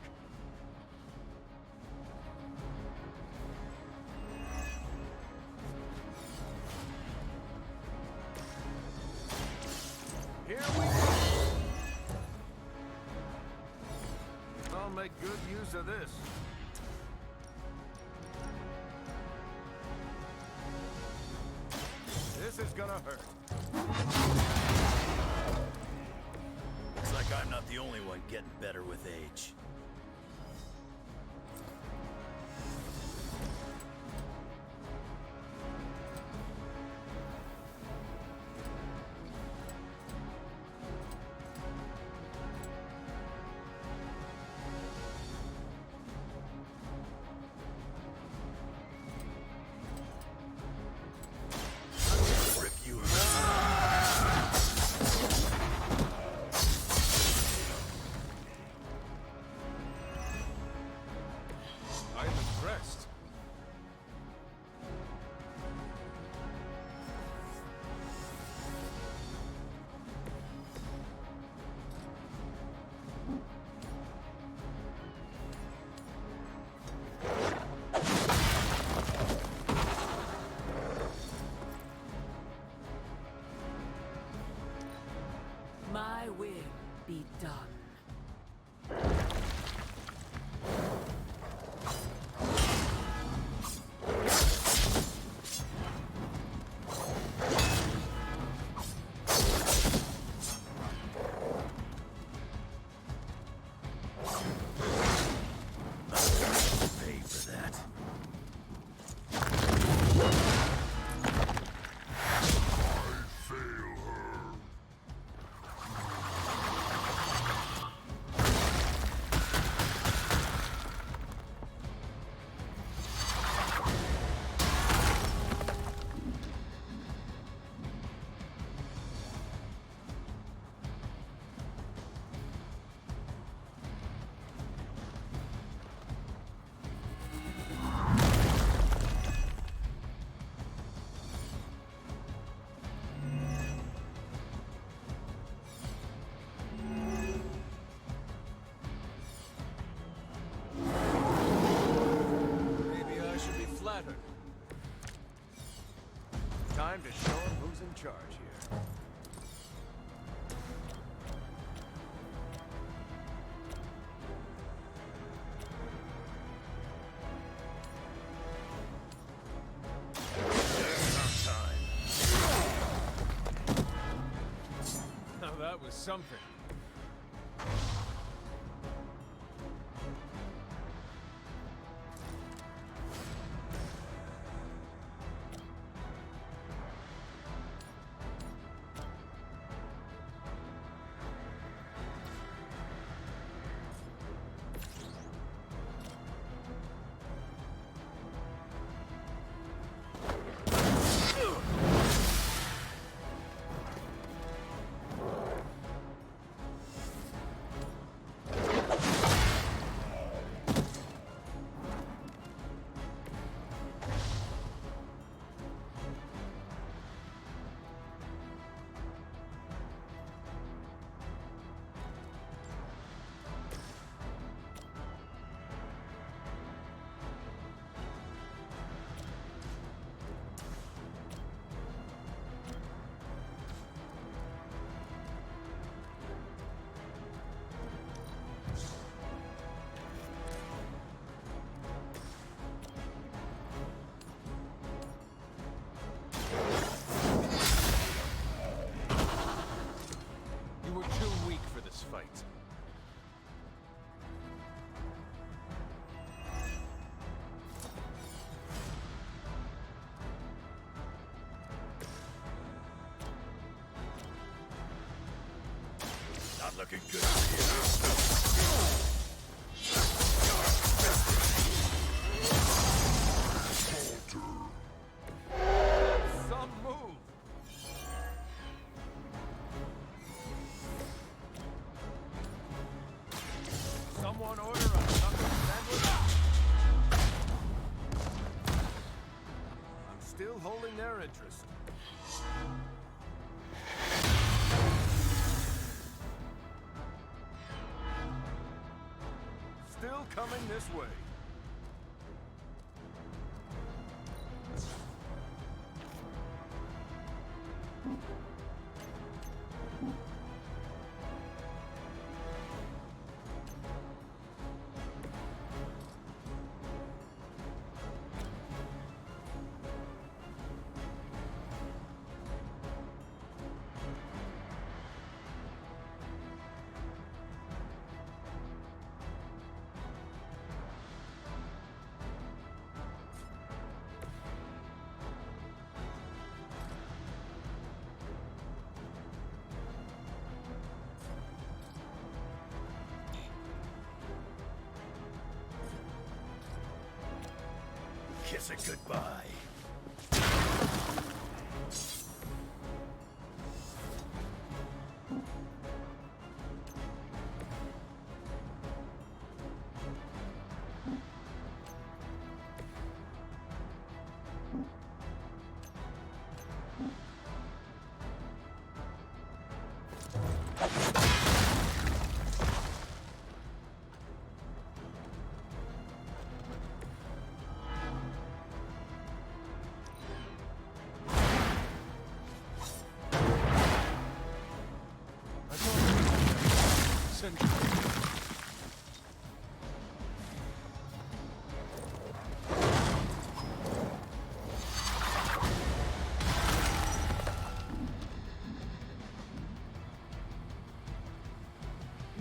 Here we go. I'll make good use of this. This is gonna hurt. Looks like I'm not the only one getting better with age. Rip you I'm impressed. My will be done. pay for that. Maybe I should be flattered. Time to show him who's in charge here. Now that was something. fight. Not looking good for you. Some move! Someone order a knuckle sandwich? I'm still holding their interest. Still coming this way. Kiss it goodbye.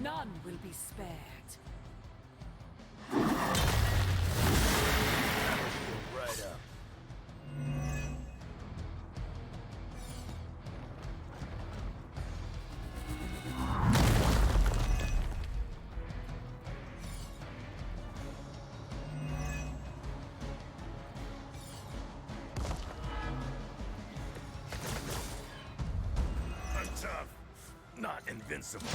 None will be spared. Right up. I'm tough, not invincible.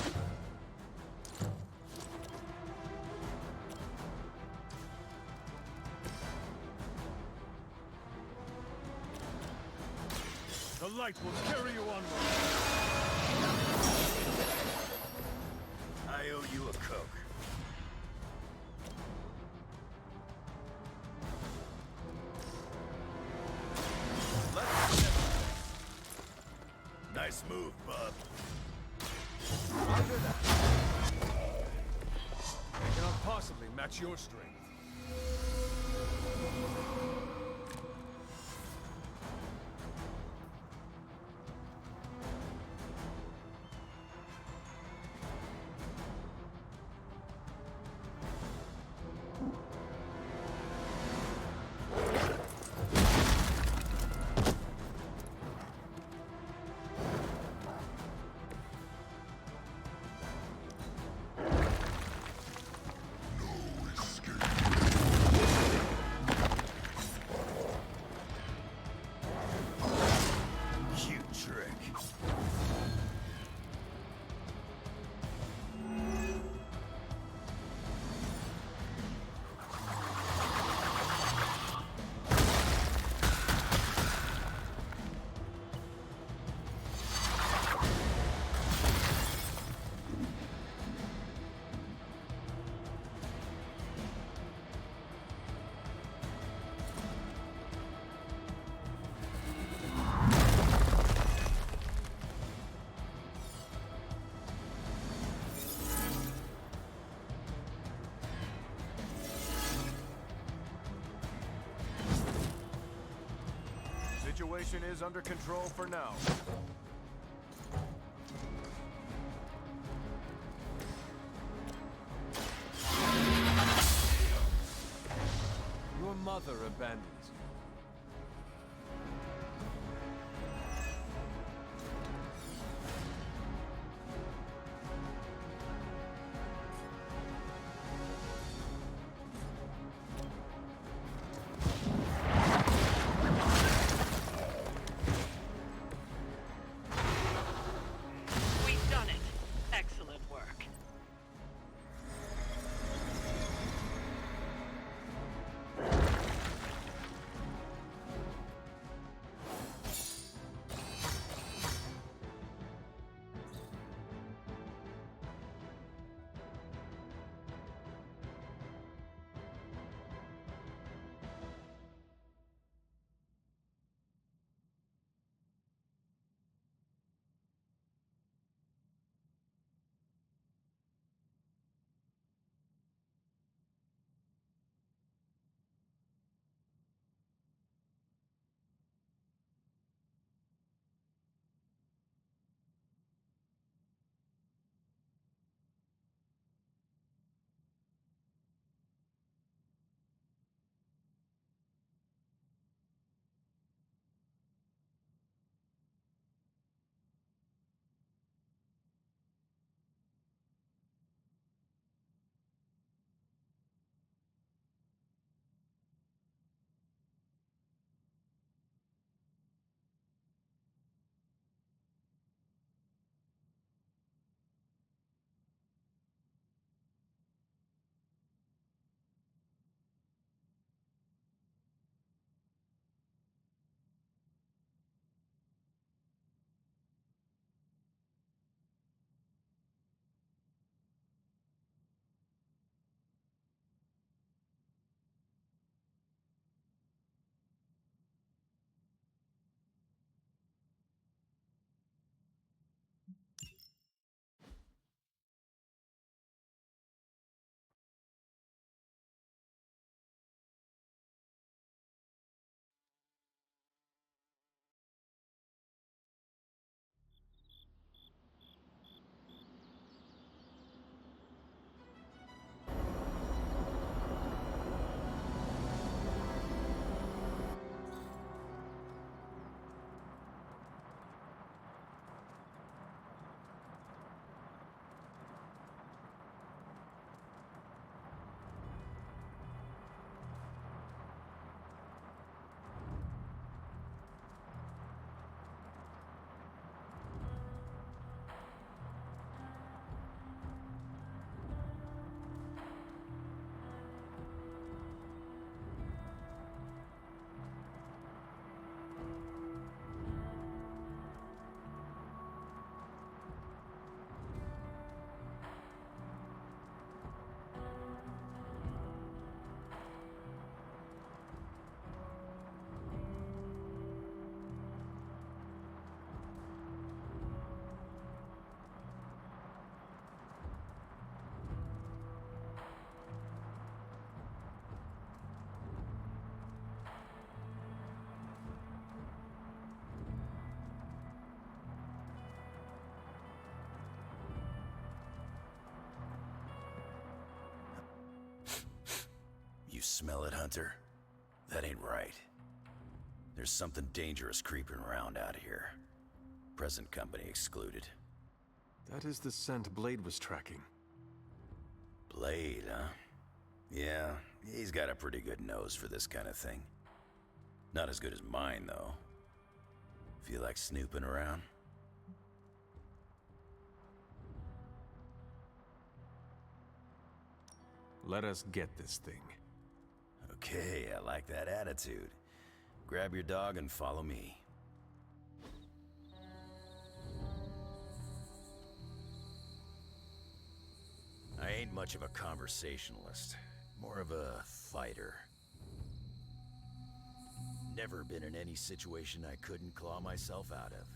The light will carry you onward. I owe you a Coke. Nice move, bub. Roger that. I cannot possibly match your strength. Situation is under control for now. mother abandons you. We've done it. Excellent work. You smell it, Hunter? That ain't right. There's something dangerous creeping around out here. Present company excluded. That is the scent Blade was tracking. Blade, huh? Yeah, he's got a pretty good nose for this kind of thing. Not as good as mine, though. Feel like snooping around? Let us get this thing. Okay, I like that attitude. Grab your dog and follow me. I ain't much of a conversationalist, more of a fighter. Never been in any situation I couldn't claw myself out of.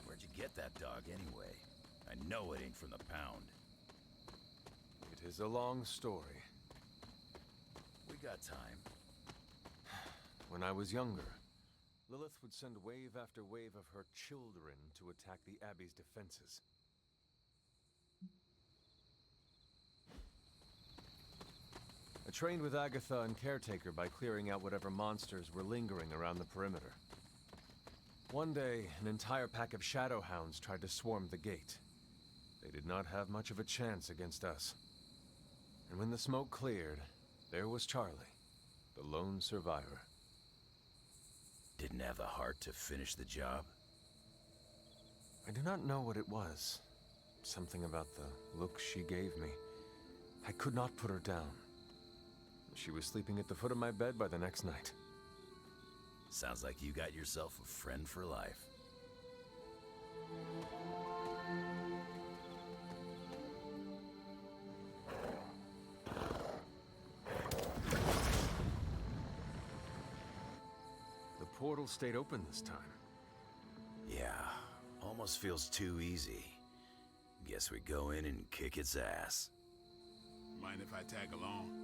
Where'd you get that dog anyway? I know it ain't from the pound. It is a long story. We got time. When I was younger, Lilith would send wave after wave of her children to attack the Abbey's defenses. I trained with Agatha and Caretaker by clearing out whatever monsters were lingering around the perimeter. One day, an entire pack of shadow hounds tried to swarm the gate. They did not have much of a chance against us. And when the smoke cleared, there was Charlie, the lone survivor. Didn't have the heart to finish the job? I do not know what it was. Something about the look she gave me. I could not put her down. She was sleeping at the foot of my bed by the next night. Sounds like you got yourself a friend for life. The portal stayed open this time. Yeah, almost feels too easy. Guess we go in and kick its ass. Mind if I tag along?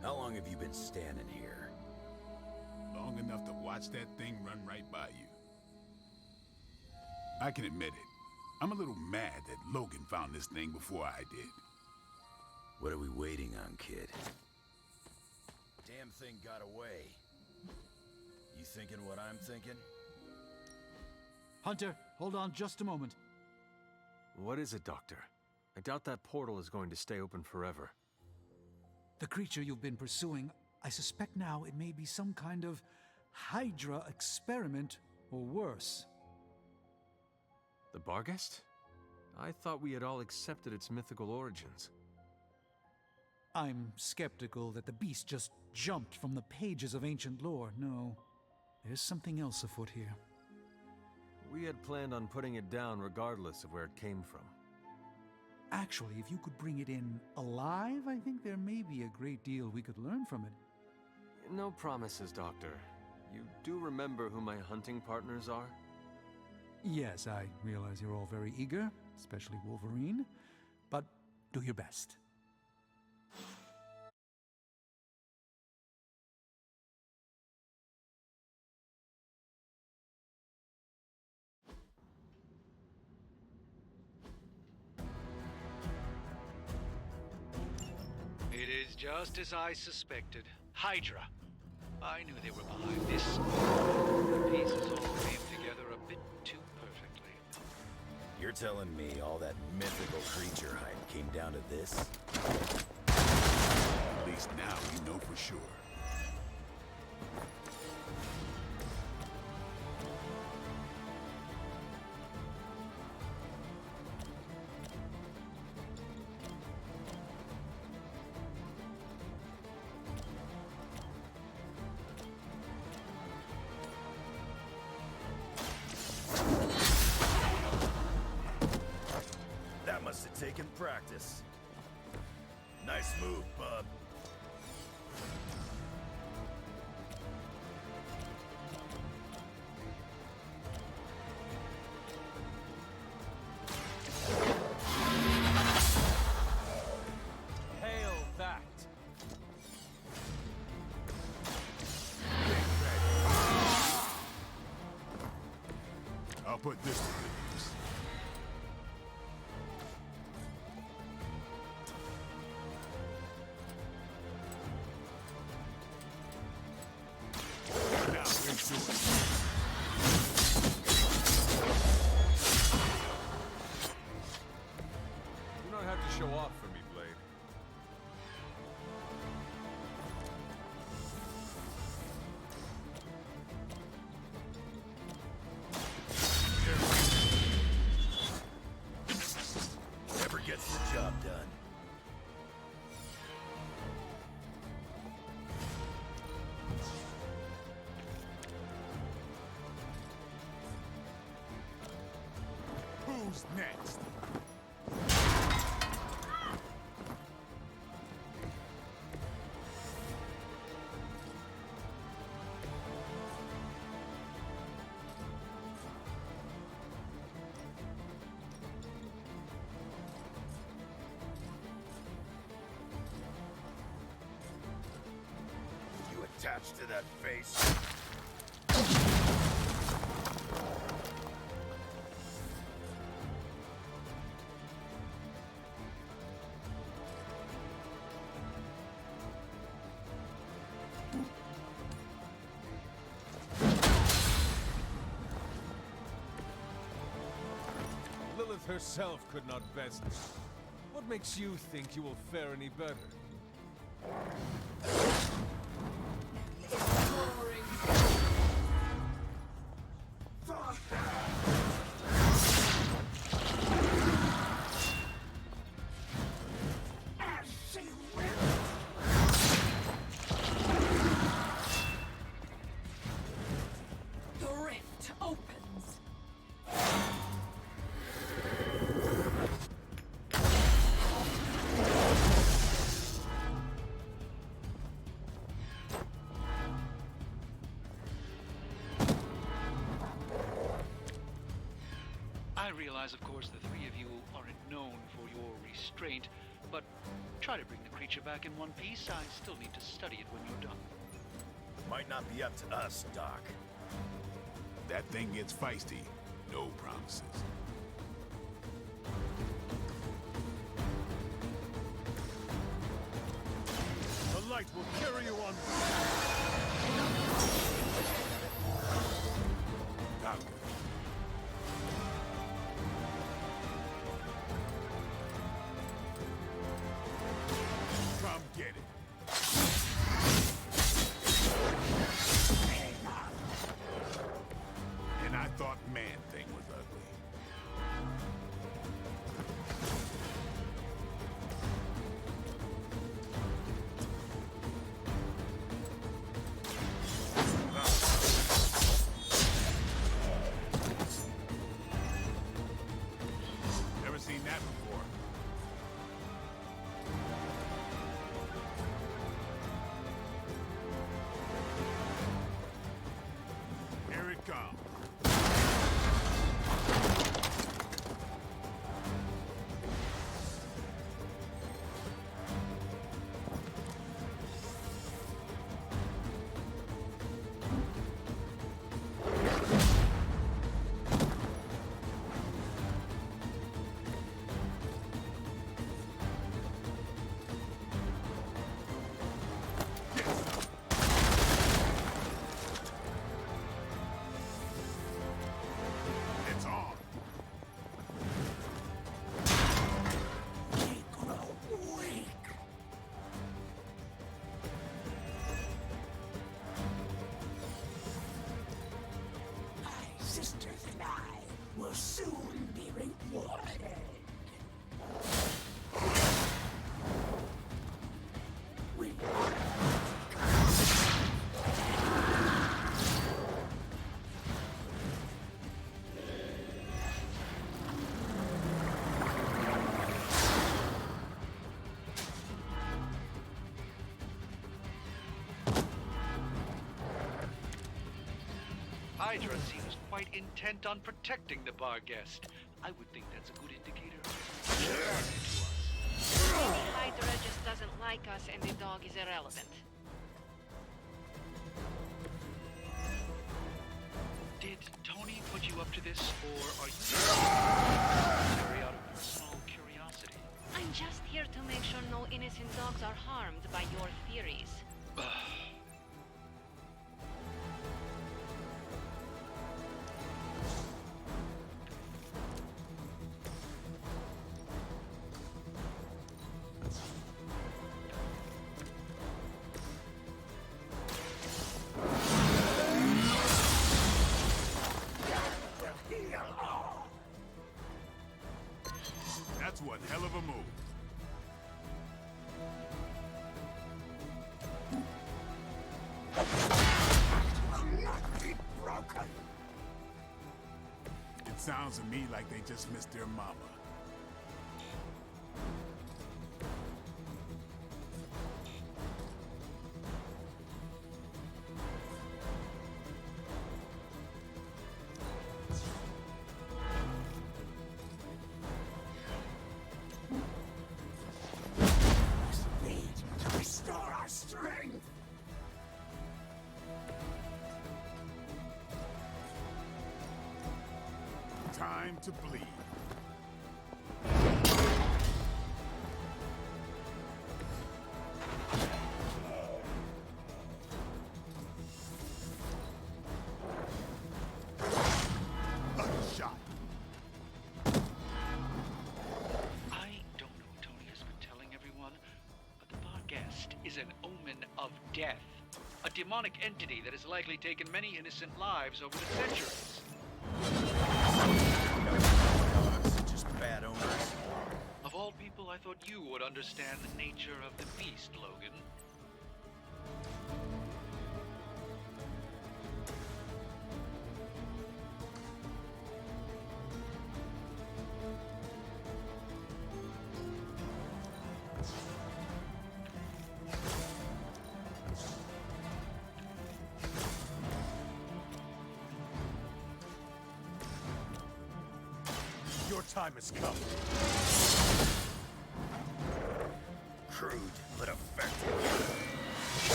How long have you been standing here? Long enough to watch that thing run right by you. I can admit it. I'm a little mad that Logan found this thing before I did. What are we waiting on, kid? Damn thing got away. You thinking what I'm thinking? Hunter, hold on just a moment. What is it, Doctor? I doubt that portal is going to stay open forever. The creature you've been pursuing, I suspect now it may be some kind of Hydra experiment, or worse. The Barghest? I thought we had all accepted its mythical origins. I'm skeptical that the beast just jumped from the pages of ancient lore. No, there's something else afoot here. We had planned on putting it down regardless of where it came from. Actually, if you could bring it in alive, I think there may be a great deal we could learn from it. No promises, Doctor. You do remember who my hunting partners are? Yes, I realize you're all very eager, especially Wolverine, but do your best. It is just as I suspected. Hydra. I knew they were behind this. The pieces all came together a bit too perfectly. You're telling me all that mythical creature hype came down to this? At least now we know for sure. That must have taken practice. Nice move, bub. Hail that! I'll put this to good use. Now, let's do it. You don't have to show off for me, Blade. Never gets the job done. Who's next? You attached to that face? Lilith herself could not best. What makes you think you will fare any better? The rift opens. I realize, of course, the three of you aren't known for your restraint, but try to bring the creature back in one piece. I still need to study it when you're done. Might not be up to us, Doc. That thing gets feisty. No promises. The light will carry you on. Doc. Come get it. And I thought Man-Thing was ugly. Never seen that before. Here it comes. It's on. My sisters and I will soon be rewarded. We Hydra seems quite intent on protecting the bar guest. I would think that's a good indicator. Maybe Hydra just doesn't like us and the dog is irrelevant. Did Tony put you up to this, or are you necessary out of personal curiosity? I'm just here to make sure no innocent dogs are harmed by your theories. That's one hell of a move. will not be broken. It sounds to me like they just missed their mama. We need to restore our strength. Time to bleed. Lucky shot. death. A demonic entity that has likely taken many innocent lives over the centuries. Just bad owners. Of all people, I thought you would understand the nature of the beast, Logan. Your time has come. Crude, but effective.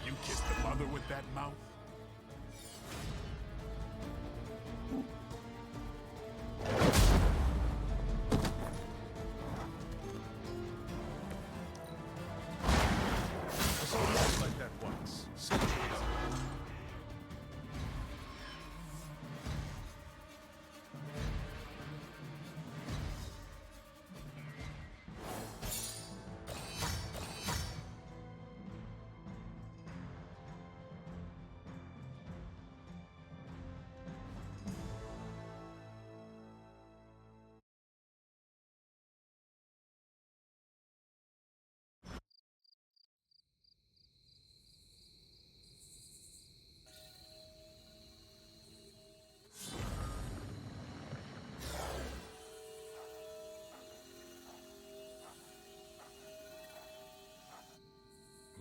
You kissed the mother with that mouth? I saw life like that once. Centuries ago.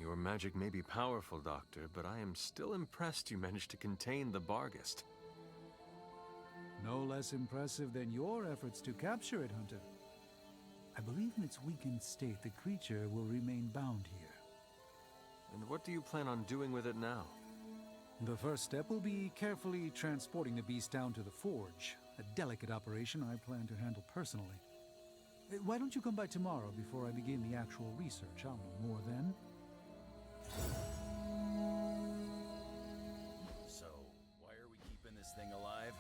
Your magic may be powerful, Doctor, but I am still impressed you managed to contain the Barghest. No less impressive than your efforts to capture it, Hunter. I believe in its weakened state, the creature will remain bound here. And what do you plan on doing with it now? The first step will be carefully transporting the beast down to the forge. A delicate operation I plan to handle personally. Why don't you come by tomorrow before I begin the actual research? I'll know more then. So, why are we keeping this thing alive?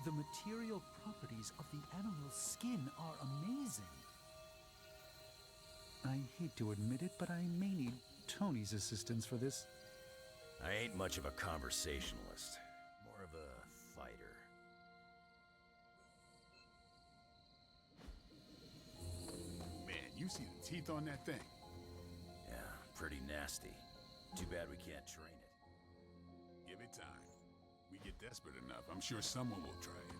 The material properties of the animal's skin are amazing. I hate to admit it, but I may need Tony's assistance for this. I ain't much of a conversationalist. More of a fighter. Man, you see the teeth on that thing? Yeah, pretty nasty. Too bad we can't train it. Give it time. We get desperate enough, I'm sure someone will try it.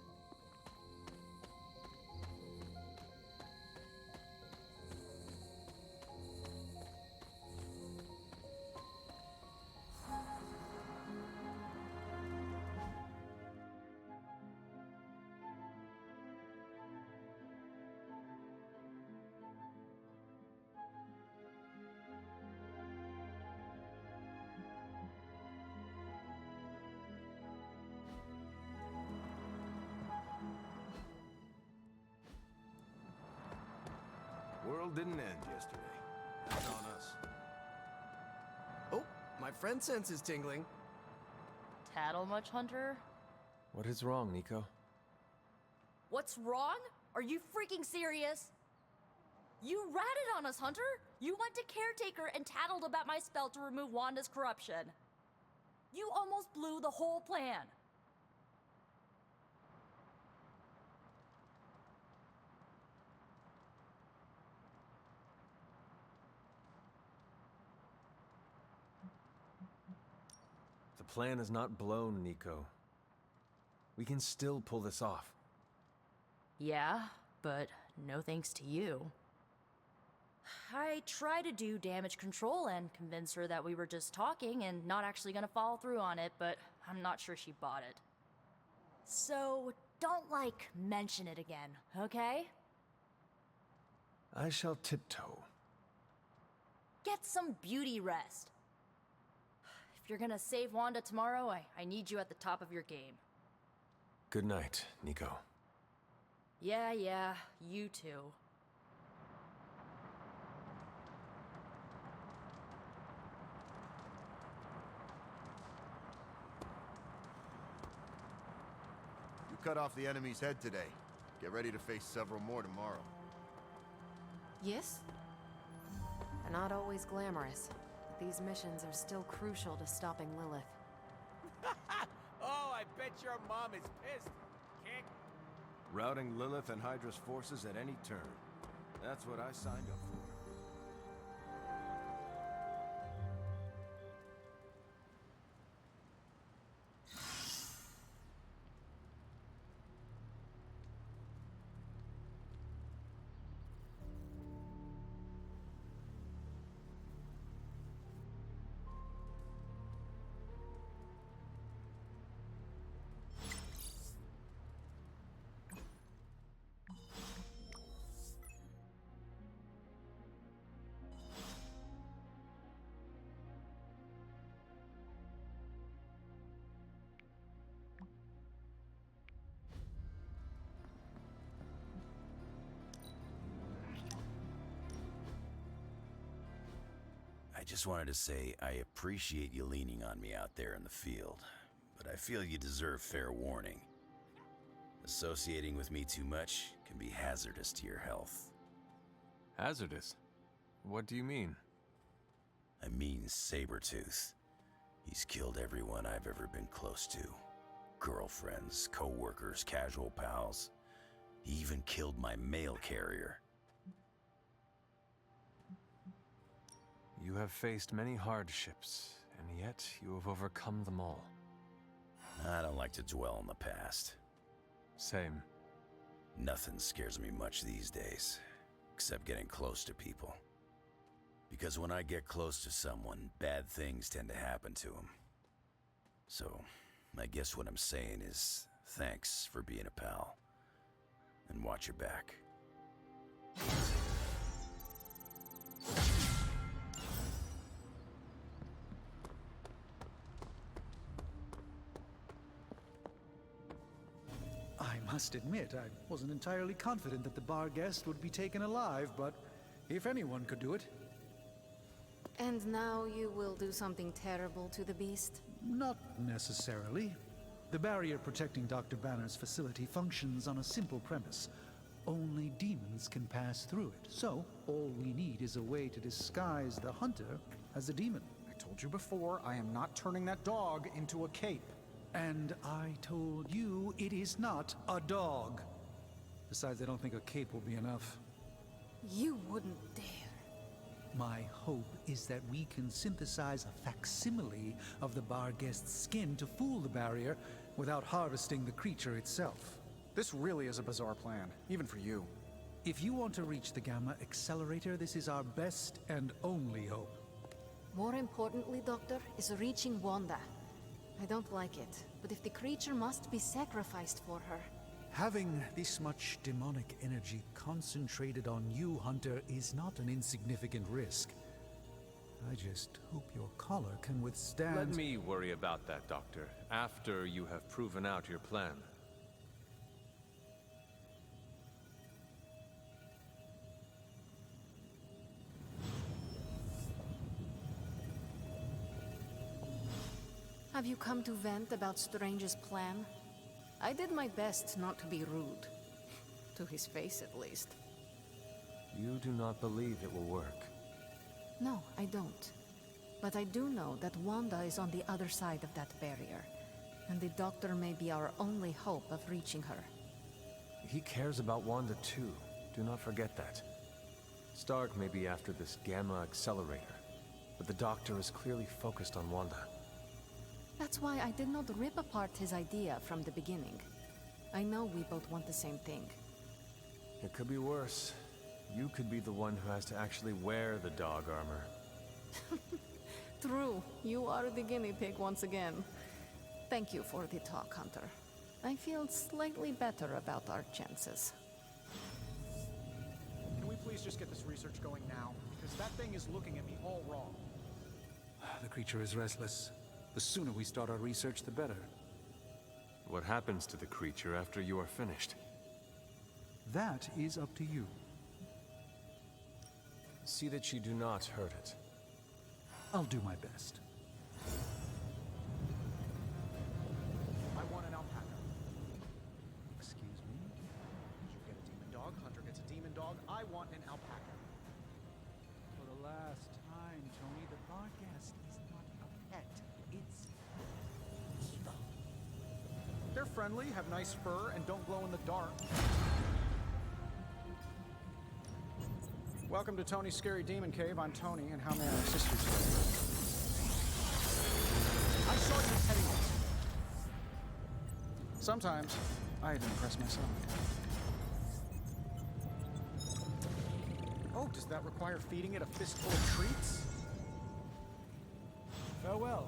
World didn't end yesterday. That's on us. Oh, my friend sense is tingling. Tattle much, Hunter? What is wrong, Nico? What's wrong? Are you freaking serious? You ratted on us, Hunter! You went to Caretaker and tattled about my spell to remove Wanda's corruption. You almost blew the whole plan. The plan is not blown, Nico. We can still pull this off. Yeah, but no thanks to you. I tried to do damage control and convince her that we were just talking and not actually gonna follow through on it, but I'm not sure she bought it. So, don't, mention it again, okay? I shall tiptoe. Get some beauty rest. If you're gonna save Wanda tomorrow, I need you at the top of your game. Good night, Nico. Yeah, you too. You cut off the enemy's head today. Get ready to face several more tomorrow. Yes? They're not always glamorous, but these missions are still crucial to stopping Lilith. Oh, I bet your mom is pissed. Kick. Routing Lilith and Hydra's forces at any turn. That's what I signed up for. I just wanted to say I appreciate you leaning on me out there in the field, but I feel you deserve fair warning. Associating with me too much can be hazardous to your health. Hazardous? What do you mean? I mean Sabretooth. He's killed everyone I've ever been close to. Girlfriends, co-workers, casual pals. He even killed my mail carrier. You have faced many hardships, and yet you have overcome them all. I don't like to dwell on the past. Same. Nothing scares me much these days, except getting close to people. Because when I get close to someone, bad things tend to happen to them. So, I guess what I'm saying is, thanks for being a pal. And watch your back. I must admit, I wasn't entirely confident that the bar guest would be taken alive, but if anyone could do it... And now you will do something terrible to the beast? Not necessarily. The barrier protecting Dr. Banner's facility functions on a simple premise. Only demons can pass through it, so all we need is a way to disguise the hunter as a demon. I told you before, I am not turning that dog into a cape. And I told you it is not a dog. Besides, I don't think a cape will be enough. You wouldn't dare. My hope is that we can synthesize a facsimile of the bar guest's skin to fool the barrier without harvesting the creature itself. This really is a bizarre plan, even for you. If you want to reach the Gamma Accelerator, this is our best and only hope. More importantly, Doctor, is reaching Wanda. I don't like it, but if the creature must be sacrificed for her... Having this much demonic energy concentrated on you, Hunter, is not an insignificant risk. I just hope your collar can withstand... Let me worry about that, Doctor, after you have proven out your plan. Have you come to vent about Strange's plan? I did my best not to be rude. To his face, at least. You do not believe it will work. No, I don't. But I do know that Wanda is on the other side of that barrier. And the Doctor may be our only hope of reaching her. He cares about Wanda too. Do not forget that. Stark may be after this Gamma Accelerator, but the Doctor is clearly focused on Wanda. That's why I did not rip apart his idea from the beginning. I know we both want the same thing. It could be worse. You could be the one who has to actually wear the dog armor. True. You are the guinea pig once again. Thank you for the talk, Hunter. I feel slightly better about our chances. Can we please just get this research going now? Because that thing is looking at me all wrong. The creature is restless. The sooner we start our research, the better. What happens to the creature after you are finished? That is up to you. See that you do not hurt it. I'll do my best. I want an alpaca. Excuse me? You get a demon dog, Hunter gets a demon dog. I want an alpaca. our guest is not a pet. It's evil. They're friendly, have nice fur, and don't glow in the dark. Welcome to Tony's Scary Demon Cave. I'm Tony, and how may I assist you today? I saw you setting this. Sometimes, I even impress myself. Oh, does that require feeding it a fistful of treats? Farewell.